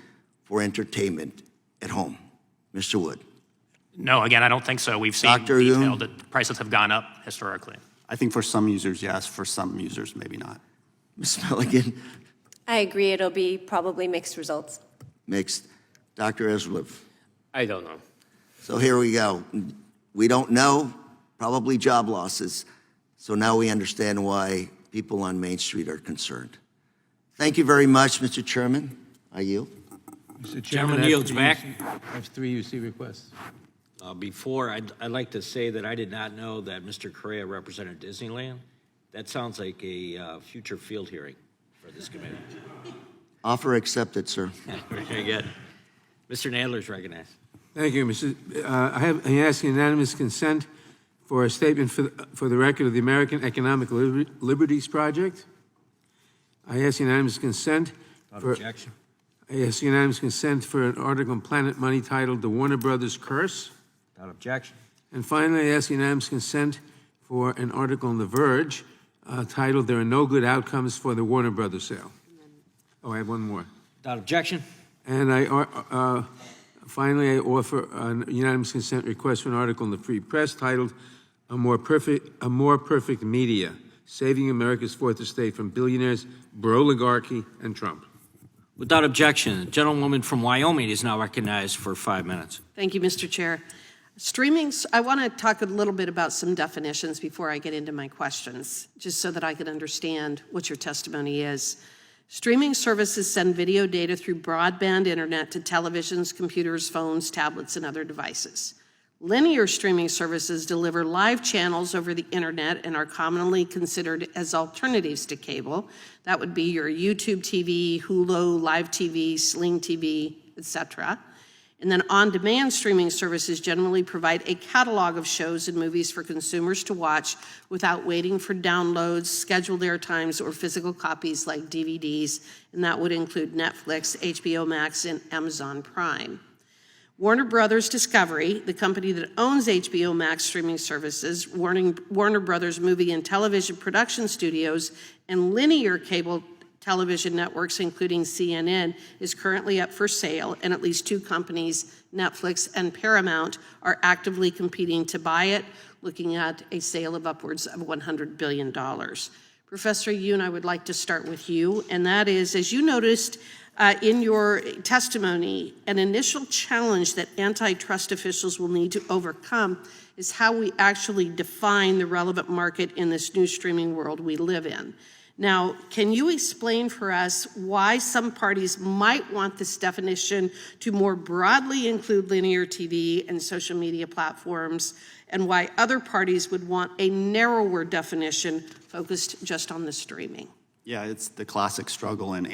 [SPEAKER 14] for entertainment at home? Mr. Wood.
[SPEAKER 8] No, again, I don't think so. We've seen
[SPEAKER 14] Dr.
[SPEAKER 8] detail
[SPEAKER 14] Yoon?
[SPEAKER 8] that prices have gone up historically.
[SPEAKER 7] I think for some users, yes. For some users, maybe not.
[SPEAKER 14] Ms. Milligan?
[SPEAKER 6] I agree it'll be probably mixed results.
[SPEAKER 14] Mixed. Dr. Eslev?
[SPEAKER 5] I don't know.
[SPEAKER 14] So here we go. We don't know, probably job losses. So now we understand why people on Main Street are concerned. Thank you very much, Mr. Chairman. I yield.
[SPEAKER 2] Mr.
[SPEAKER 1] Gentleman
[SPEAKER 2] I have
[SPEAKER 1] yields
[SPEAKER 2] three
[SPEAKER 1] back.
[SPEAKER 2] I have 3 UC requests.
[SPEAKER 1] Before, I'd like to say that I did not know that Mr. Correa represented Disneyland. That sounds like a future field hearing for this committee.
[SPEAKER 14] Offer accepted, sir.
[SPEAKER 1] Very good. Mr. Nadler's recognized.
[SPEAKER 2] Thank you, I ask unanimous consent for a statement for the record of the American Economic Liberties Project. I ask unanimous consent for...
[SPEAKER 1] Objection.
[SPEAKER 2] I ask unanimous consent for an article in Planet Money titled The Warner Brothers Curse.
[SPEAKER 1] Without objection.
[SPEAKER 2] And finally, I ask unanimous consent for an article in The Verge titled There Are No Good Outcomes for the Warner Brothers Sale. Oh, I have one more.
[SPEAKER 1] Without objection.
[SPEAKER 2] And finally, I offer a unanimous consent request for an article in the Free Press titled A More Perfect Media, Saving America's Fourth Estate from Billionaires, Oligarchy, and Trump.
[SPEAKER 1] Without objection, the gentlewoman from Wyoming is now recognized for 5 minutes.
[SPEAKER 15] Thank you, Mr. Chair. Streaming, I want to talk a little bit about some definitions before I get into my questions, just so that I can understand what your testimony is. Streaming services send video data through broadband internet to televisions, computers, phones, tablets, and other devices. Linear streaming services deliver live channels over the internet and are commonly considered as alternatives to cable. That would be your YouTube TV, Hulu, Live TV, Sling TV, etc. And then on-demand streaming services generally provide a catalog of shows and movies for consumers to watch without waiting for downloads, scheduled airtimes, or physical copies like DVDs, and that would include Netflix, HBO Max, and Amazon Prime. Warner Brothers Discovery, the company that owns HBO Max streaming services, Warner Brothers Movie and Television Production Studios, and linear cable television networks, including CNN, is currently up for sale, and at least 2 companies, Netflix and Paramount, are actively competing to buy it, looking at a sale of upwards of $100 billion. Professor Yoon, I would like to start with you, and that is, as you noticed in your testimony, an initial challenge that antitrust officials will need to overcome is how we actually define the relevant market in this new streaming world we live in. Now, can you explain for us why some parties might want this definition to more broadly include linear TV and social media platforms, and why other parties would want a narrower definition focused just on the streaming?
[SPEAKER 7] Yeah, it's the classic struggle in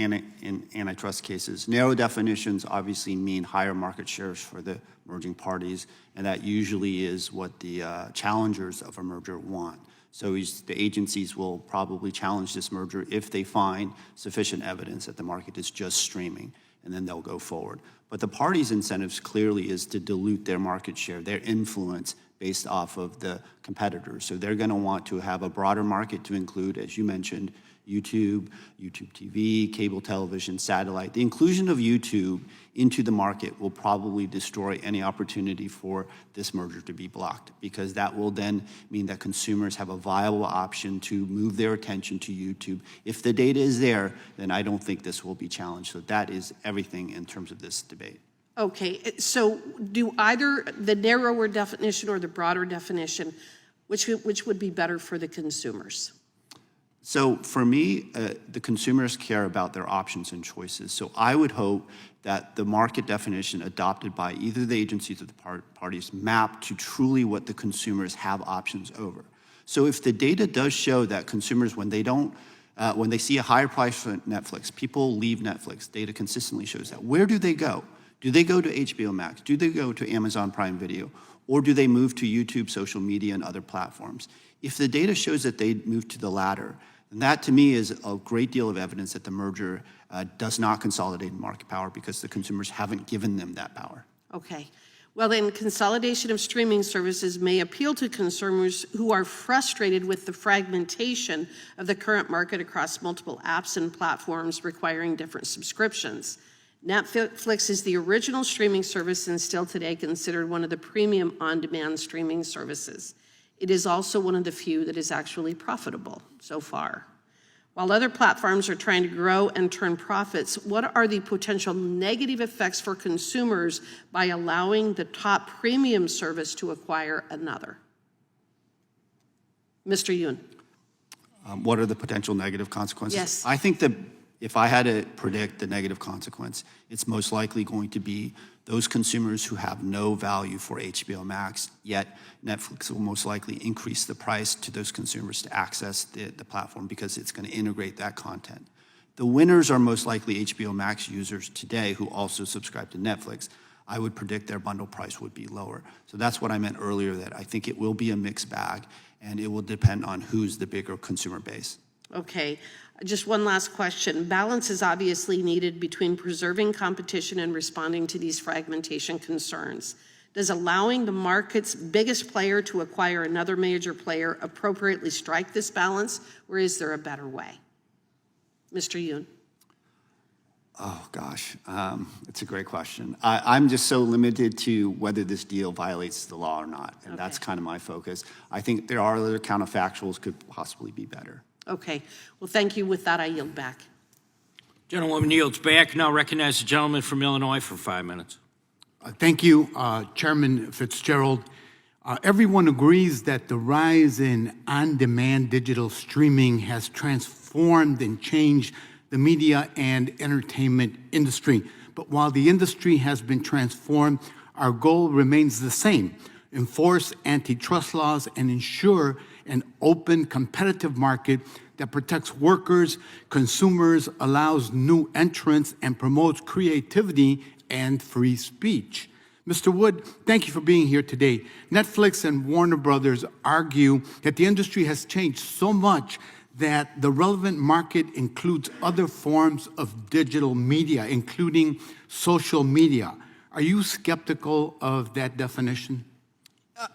[SPEAKER 7] antitrust cases. Narrow definitions obviously mean higher market shares for the merging parties, and that usually is what the challengers of a merger want. So the agencies will probably challenge this merger if they find sufficient evidence that the market is just streaming, and then they'll go forward. But the parties' incentives clearly is to dilute their market share, their influence based off of the competitors. So they're going to want to have a broader market to include, as you mentioned, YouTube, YouTube TV, cable television, satellite. The inclusion of YouTube into the market will probably destroy any opportunity for this merger to be blocked, because that will then mean that consumers have a viable option to move their attention to YouTube. If the data is there, then I don't think this will be challenged. So that is everything in terms of this debate.
[SPEAKER 15] Okay, so do either the narrower definition or the broader definition, which would be better for the consumers?
[SPEAKER 7] So for me, the consumers care about their options and choices. So I would hope that the market definition adopted by either the agencies or the parties map to truly what the consumers have options over. So if the data does show that consumers, when they see a higher price for Netflix, people leave Netflix. Data consistently shows that. Where do they go? Do they go to HBO Max? Do they go to Amazon Prime Video? Or do they move to YouTube, social media, and other platforms? If the data shows that they move to the latter, then that to me is a great deal of evidence that the merger does not consolidate market power because the consumers haven't given them that power.
[SPEAKER 15] Okay. Well, then, consolidation of streaming services may appeal to consumers who are frustrated with the fragmentation of the current market across multiple apps and platforms requiring different subscriptions. Netflix is the original streaming service and still today considered one of the premium on-demand streaming services. It is also one of the few that is actually profitable so far. While other platforms are trying to grow and turn profits, what are the potential negative effects for consumers by allowing the top premium service to acquire another? Mr. Yoon.
[SPEAKER 7] What are the potential negative consequences?
[SPEAKER 15] Yes.
[SPEAKER 7] I think that if I had to predict the negative consequence, it's most likely going to be those consumers who have no value for HBO Max, yet Netflix will most likely increase the price to those consumers to access the platform because it's going to integrate that content. The winners are most likely HBO Max users today who also subscribe to Netflix. I would predict their bundle price would be lower. So that's what I meant earlier, that I think it will be a mixed bag, and it will depend on who's the bigger consumer base.
[SPEAKER 15] Okay. Just one last question. Balance is obviously needed between preserving competition and responding to these fragmentation concerns. Does allowing the market's biggest player to acquire another major player appropriately strike this balance, or is there a better way? Mr. Yoon.
[SPEAKER 7] Oh, gosh, it's a great question. I'm just so limited to whether this deal violates the law or not, and that's kind of my focus. I think there are other counterfactuals could possibly be better.
[SPEAKER 15] Okay. Well, thank you. With that, I yield back.
[SPEAKER 1] Gentlewoman yields back. Now recognize the gentleman from Illinois for 5 minutes.
[SPEAKER 16] Thank you, Chairman Fitzgerald. Everyone agrees that the rise in on-demand digital streaming has transformed and changed the media and entertainment industry. But while the industry has been transformed, our goal remains the same: enforce antitrust laws and ensure an open, competitive market that protects workers, consumers, allows new entrants, and promotes creativity and free speech. Mr. Wood, thank you for being here today. Netflix and Warner Brothers argue that the industry has changed so much that the relevant market includes other forms of digital media, including social media. Are you skeptical of that definition?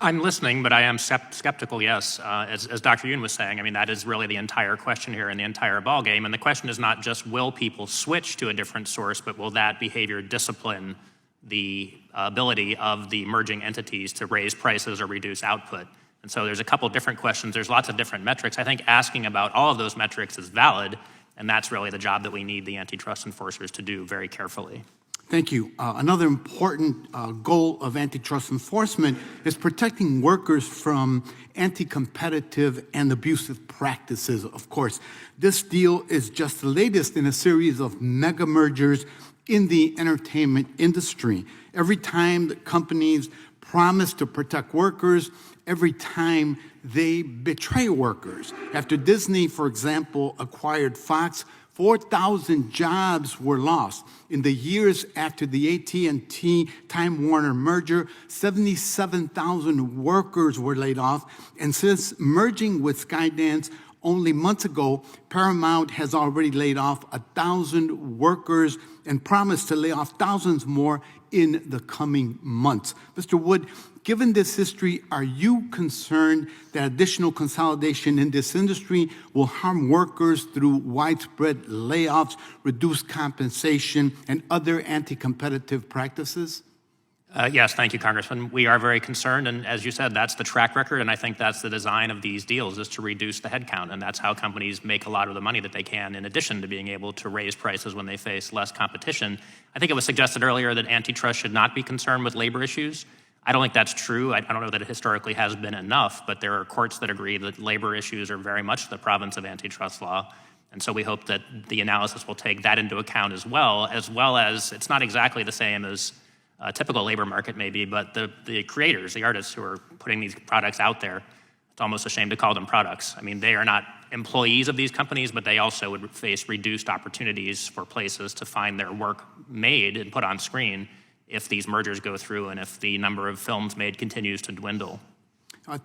[SPEAKER 8] I'm listening, but I am skeptical, yes. As Dr. Yoon was saying, I mean, that is really the entire question here and the entire ballgame. And the question is not just will people switch to a different source, but will that behavior discipline the ability of the merging entities to raise prices or reduce output? And so there's a couple different questions. There's lots of different metrics. I think asking about all of those metrics is valid, and that's really the job that we need the antitrust enforcers to do very carefully.
[SPEAKER 16] Thank you. Another important goal of antitrust enforcement is protecting workers from anti-competitive and abusive practices, of course. This deal is just the latest in a series of mega mergers in the entertainment industry. Every time that companies promise to protect workers, every time they betray workers. After Disney, for example, acquired Fox, 4,000 jobs were lost. In the years after the AT&T Time Warner merger, 77,000 workers were laid off. And since merging with Skydance only months ago, Paramount has already laid off 1,000 workers and promised to lay off thousands more in the coming months. Mr. Wood, given this history, are you concerned that additional consolidation in this industry will harm workers through widespread layoffs, reduced compensation, and other anti-competitive practices?
[SPEAKER 8] Yes, thank you, Congressman. We are very concerned, and as you said, that's the track record, and I think that's the design of these deals, is to reduce the headcount, and that's how companies make a lot of the money that they can, in addition to being able to raise prices when they face less competition. I think it was suggested earlier that antitrust should not be concerned with labor issues. I don't think that's true. I don't know that it historically has been enough, but there are courts that agree that labor issues are very much the province of antitrust law. And so we hope that the analysis will take that into account as well as it's not exactly the same as a typical labor market maybe, but the creators, the artists who are putting these products out there, it's almost a shame to call them products. I mean, they are not employees of these companies, but they also would face reduced opportunities for places to find their work made and put on screen if these mergers go through and if the number of films made continues to dwindle.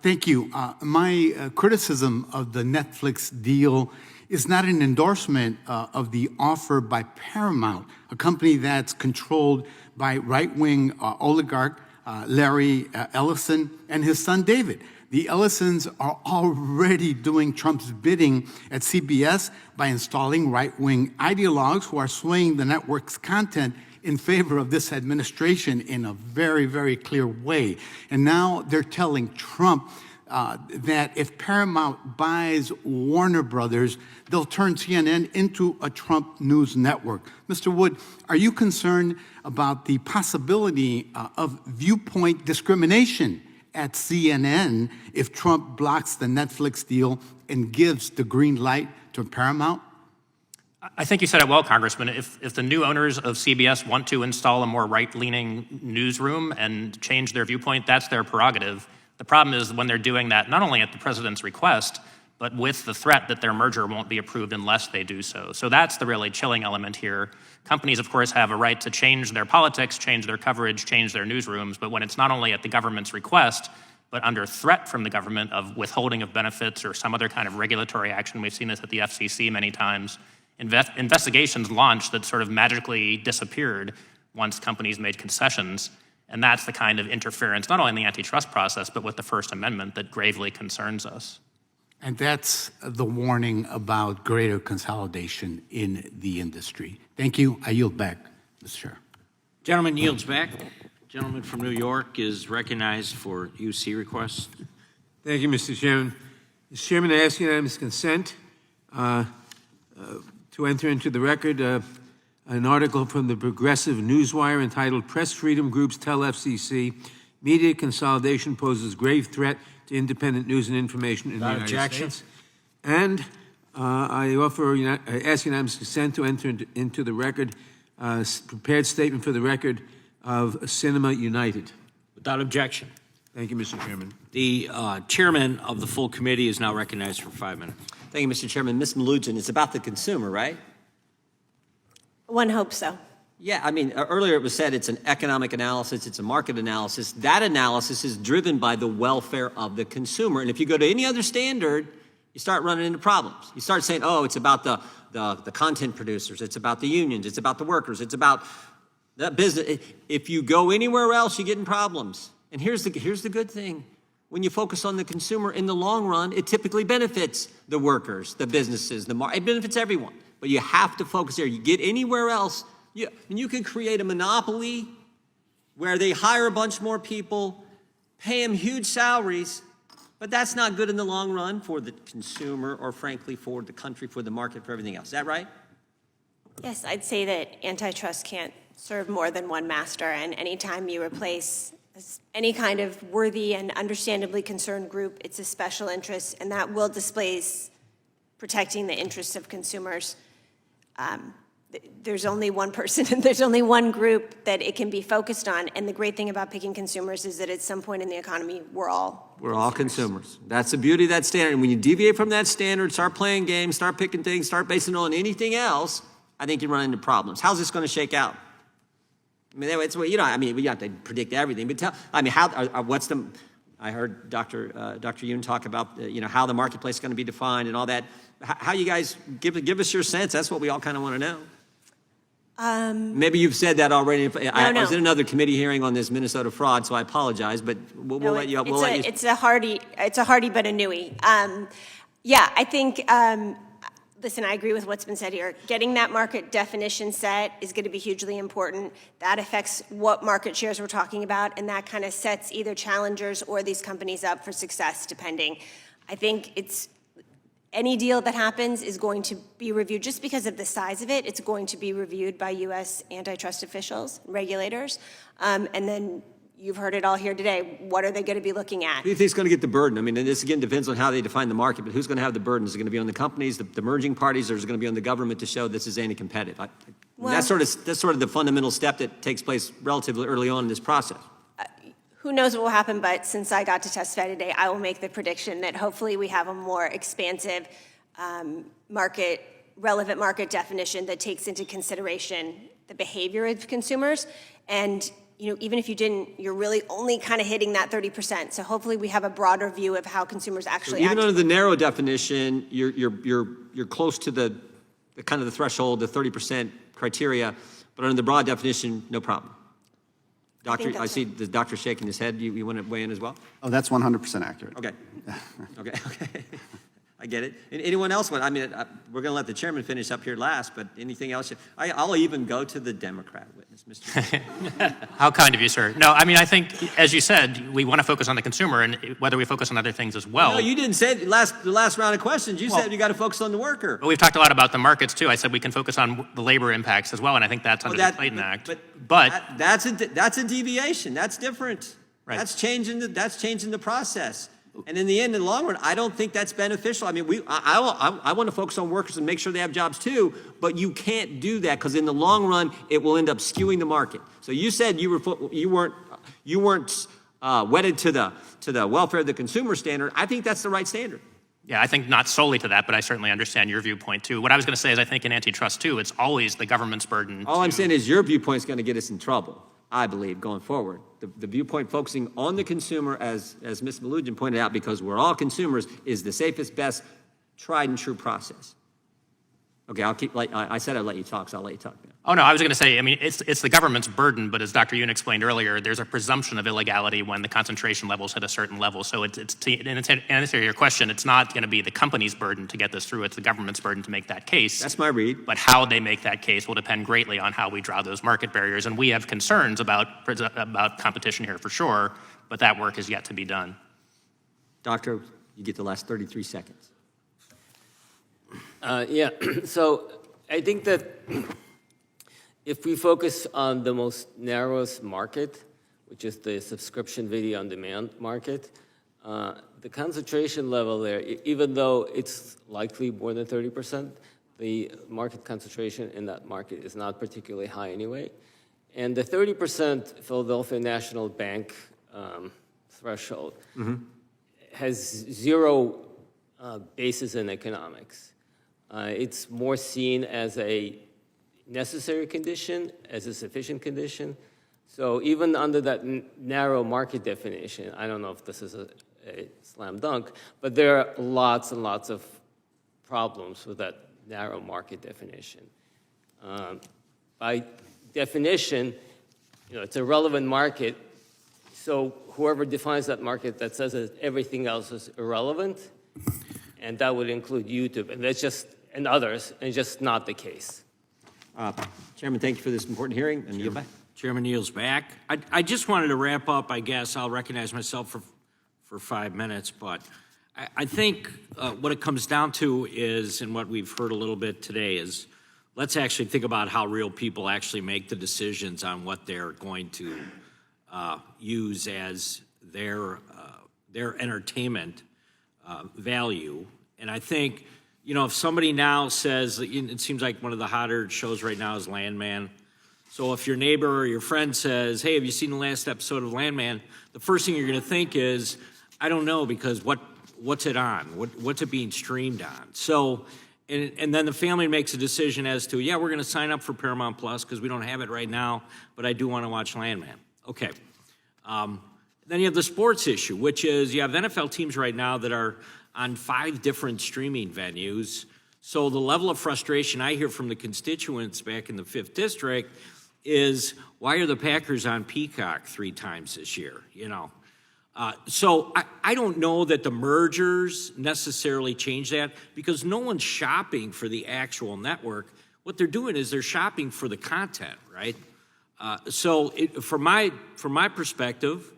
[SPEAKER 16] Thank you. My criticism of the Netflix deal is not an endorsement of the offer by Paramount, a company that's controlled by right-wing oligarch Larry Ellison and his son David. The Ellisons are already doing Trump's bidding at CBS by installing right-wing ideologues who are swaying the network's content in favor of this administration in a very, very clear way. And now they're telling Trump that if Paramount buys Warner Brothers, they'll turn CNN into a Trump news network. Mr. Wood, are you concerned about the possibility of viewpoint discrimination at CNN if Trump blocks the Netflix deal and gives the green light to Paramount?
[SPEAKER 8] I think you said it well, Congressman. If the new owners of CBS want to install a more right-leaning newsroom and change their viewpoint, that's their prerogative. The problem is when they're doing that, not only at the president's request, but with the threat that their merger won't be approved unless they do so. So that's the really chilling element here. Companies, of course, have a right to change their politics, change their coverage, change their newsrooms, but when it's not only at the government's request, but under threat from the government of withholding of benefits or some other kind of regulatory action, we've seen this at the FCC many times, investigations launched that sort of magically disappeared once companies made concessions. And that's the kind of interference, not only in the antitrust process, but with the First Amendment that gravely concerns us.
[SPEAKER 16] And that's the warning about greater consolidation in the industry. Thank you. I yield back, Mr. Chair.
[SPEAKER 1] Gentleman yields back. Gentleman from New York is recognized for UC requests.
[SPEAKER 2] Thank you, Mr. Chairman. Mr. Chairman, I ask unanimous consent to enter into the record an article from the Progressive Newswire entitled Press Freedom Groups Tell FCC Media Consolidation Poses Grave Threat to Independent News and Information in the United States. And I ask unanimous consent to enter into the record prepared statement for the record of Cinema United.
[SPEAKER 1] Without objection.
[SPEAKER 2] Thank you, Mr. Chairman.
[SPEAKER 1] The chairman of the full committee is now recognized for 5 minutes.
[SPEAKER 12] Thank you, Mr. Chairman. Ms. Mluchin, it's about the consumer, right?
[SPEAKER 6] One hopes so.
[SPEAKER 12] Yeah, I mean, earlier it was said it's an economic analysis, it's a market analysis. That analysis is driven by the welfare of the consumer. And if you go to any other standard, you start running into problems. You start saying, oh, it's about the content producers, it's about the unions, it's about the workers, it's about the business. If you go anywhere else, you get in problems. And here's the good thing. When you focus on the consumer in the long run, it typically benefits the workers, the businesses, it benefits everyone. But you have to focus there. You get anywhere else, you can create a monopoly where they hire a bunch more people, pay them huge salaries, but that's not good in the long run for the consumer or, frankly, for the country, for the market, for everything else. Is that right?
[SPEAKER 6] Yes, I'd say that antitrust can't serve more than one master, and anytime you replace any kind of worthy and understandably concerned group, it's a special interest, and that will displace protecting the interests of consumers. There's only one person, and there's only one group that it can be focused on, and the great thing about picking consumers is that at some point in the economy, we're all
[SPEAKER 12] consumers. That's the beauty of that standard. And when you deviate from that standard, start playing games, start picking things, start basing it on anything else, I think you run into problems. How's this going to shake out? I mean, it's, we have to predict everything. But I heard Dr. Yoon talk about, how the marketplace is going to be defined and all that. How you guys give us your sense? That's what we all kind of want to know. Maybe you've said that already. I was in another committee hearing on this Minnesota fraud, so I apologize. But we'll let you.
[SPEAKER 6] It's a hardy but a newie. I think. Listen, I agree with what's been said here. Getting that market definition set is going to be hugely important. That affects what market shares we're talking about, and that kind of sets either challengers or these companies up for success, depending. I think any deal that happens is going to be reviewed just because of the size of it. It's going to be reviewed by U.S. antitrust officials, regulators, and then you've heard it all here today. What are they going to be looking at?
[SPEAKER 12] Who do you think is going to get the burden? I mean, and this again depends on how they define the market, but who's going to have the burden? Is it going to be on the companies, the merging parties, or is it going to be on the government to show this is anti-competitive? That's sort of the fundamental step that takes place relatively early on in this process.
[SPEAKER 6] Who knows what will happen, but since I got to testify today, I will make the prediction that hopefully we have a more expansive relevant market definition that takes into consideration the behavior of consumers and even if you didn't, you're really only kind of hitting that 30%. So hopefully we have a broader view of how consumers actually
[SPEAKER 12] Even under the narrow definition, you're close to the kind of the threshold, the 30% criteria, but under the broad definition, no problem. Doctor, I see the doctor shaking his head. You want to weigh in as well?
[SPEAKER 7] Oh, that's 100% accurate.
[SPEAKER 12] Okay. Okay. I get it. Anyone else want? I mean, we're going to let the chairman finish up here last, but anything else? I'll even go to the Democrat witness, Mr.
[SPEAKER 8] How kind of you, sir. No, I mean, I think, as you said, we want to focus on the consumer, and whether we focus on other things as well.
[SPEAKER 12] No, you didn't say the last round of questions. You said you got to focus on the worker.
[SPEAKER 8] But we've talked a lot about the markets, too. I said we can focus on the labor impacts as well, and I think that's under the Clayton Act.
[SPEAKER 12] But that's a deviation. That's different.
[SPEAKER 8] Right.
[SPEAKER 12] That's changing the process. And in the end, in the long run, I don't think that's beneficial. I mean, I want to focus on workers and make sure they have jobs too, but you can't do that because in the long run, it will end up skewing the market. So you said you weren't wedded to the welfare of the consumer standard. I think that's the right standard.
[SPEAKER 8] Yeah, I think not solely to that, but I certainly understand your viewpoint too. What I was going to say is I think in antitrust too, it's always the government's burden.
[SPEAKER 12] All I'm saying is your viewpoint is going to get us in trouble, I believe, going forward. The viewpoint focusing on the consumer, as Ms. Malugin pointed out, because we're all consumers, is the safest, best, tried and true process. Okay, I'll keep, like I said, I'd let you talk, so I'll let you talk now.
[SPEAKER 8] Oh, no, I was going to say, I mean, it's the government's burden, but as Dr. Yoon explained earlier, there's a presumption of illegality when the concentration levels hit a certain level. So in answer to your question, it's not going to be the company's burden to get this through. It's the government's burden to make that case.
[SPEAKER 12] That's my read.
[SPEAKER 8] But how they make that case will depend greatly on how we draw those market barriers. And we have concerns about competition here for sure, but that work is yet to be done.
[SPEAKER 12] Doctor, you get the last 33 seconds.
[SPEAKER 5] Yeah, so I think that if we focus on the most narrowest market, which is the subscription video on demand market, the concentration level there, even though it's likely more than 30%, the market concentration in that market is not particularly high anyway. And the 30% Philadelphia National Bank threshold has zero basis in economics. It's more seen as a necessary condition, as a sufficient condition. So even under that narrow market definition, I don't know if this is a slam dunk, but there are lots and lots of problems with that narrow market definition. By definition, it's a relevant market, so whoever defines that market that says that everything else is irrelevant, and that would include YouTube, and others, and just not the case.
[SPEAKER 12] Chairman, thank you for this important hearing, and yield back.
[SPEAKER 1] Chairman yields back. I just wanted to wrap up, I guess. I'll recognize myself for 5 minutes, but I think what it comes down to is, and what we've heard a little bit today, is let's actually think about how real people actually make the decisions on what they're going to use as their entertainment value. And I think, if somebody now says, it seems like one of the hotter shows right now is Landman. So if your neighbor or your friend says, hey, have you seen the last episode of Landman? The first thing you're going to think is, I don't know, because what's it on? What's it being streamed on? So, and then the family makes a decision as to, we're going to sign up for Paramount Plus because we don't have it right now, but I do want to watch Landman. Okay. Then you have the sports issue, which is you have NFL teams right now that are on 5 different streaming venues. So the level of frustration I hear from the constituents back in the 5th District is, why are the Packers on Peacock 3 times this year? So I don't know that the mergers necessarily change that, because no one's shopping for the actual network. What they're doing is they're shopping for the content, right? So from my perspective,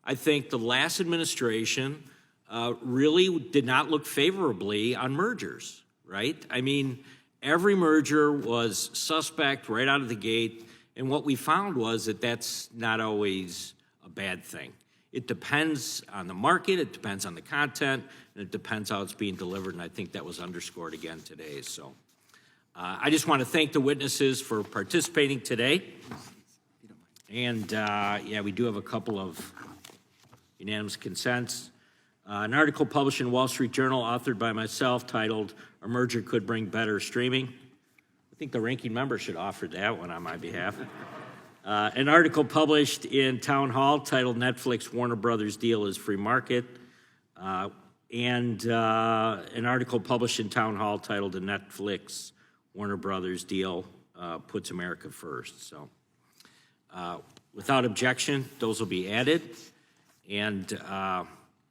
[SPEAKER 1] I think the last administration really did not look favorably on mergers, right? I mean, every merger was suspect right out of the gate, and what we found was that that's not always a bad thing. It depends on the market, it depends on the content, and it depends how it's being delivered, and I think that was underscored again today. So I just want to thank the witnesses for participating today. And we do have a couple of unanimous consents. An article published in Wall Street Journal, authored by myself, titled, "A Merger Could Bring Better Streaming." I think the ranking member should offer that one on my behalf. An article published in Town Hall titled Netflix Warner Brothers Deal is Free Market. And an article published in Town Hall titled The Netflix Warner Brothers Deal Puts America First. So without objection, those will be added. And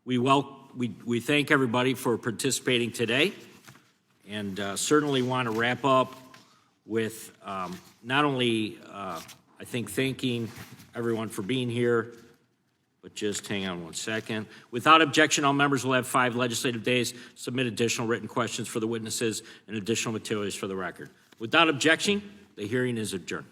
[SPEAKER 1] we thank everybody for participating today, and certainly want to wrap up with not only, I think, thanking everyone for being here, but just hang on one second. Without objection, all members will have 5 legislative days to submit additional written questions for the witnesses and additional materials for the record. Without objection, the hearing is adjourned.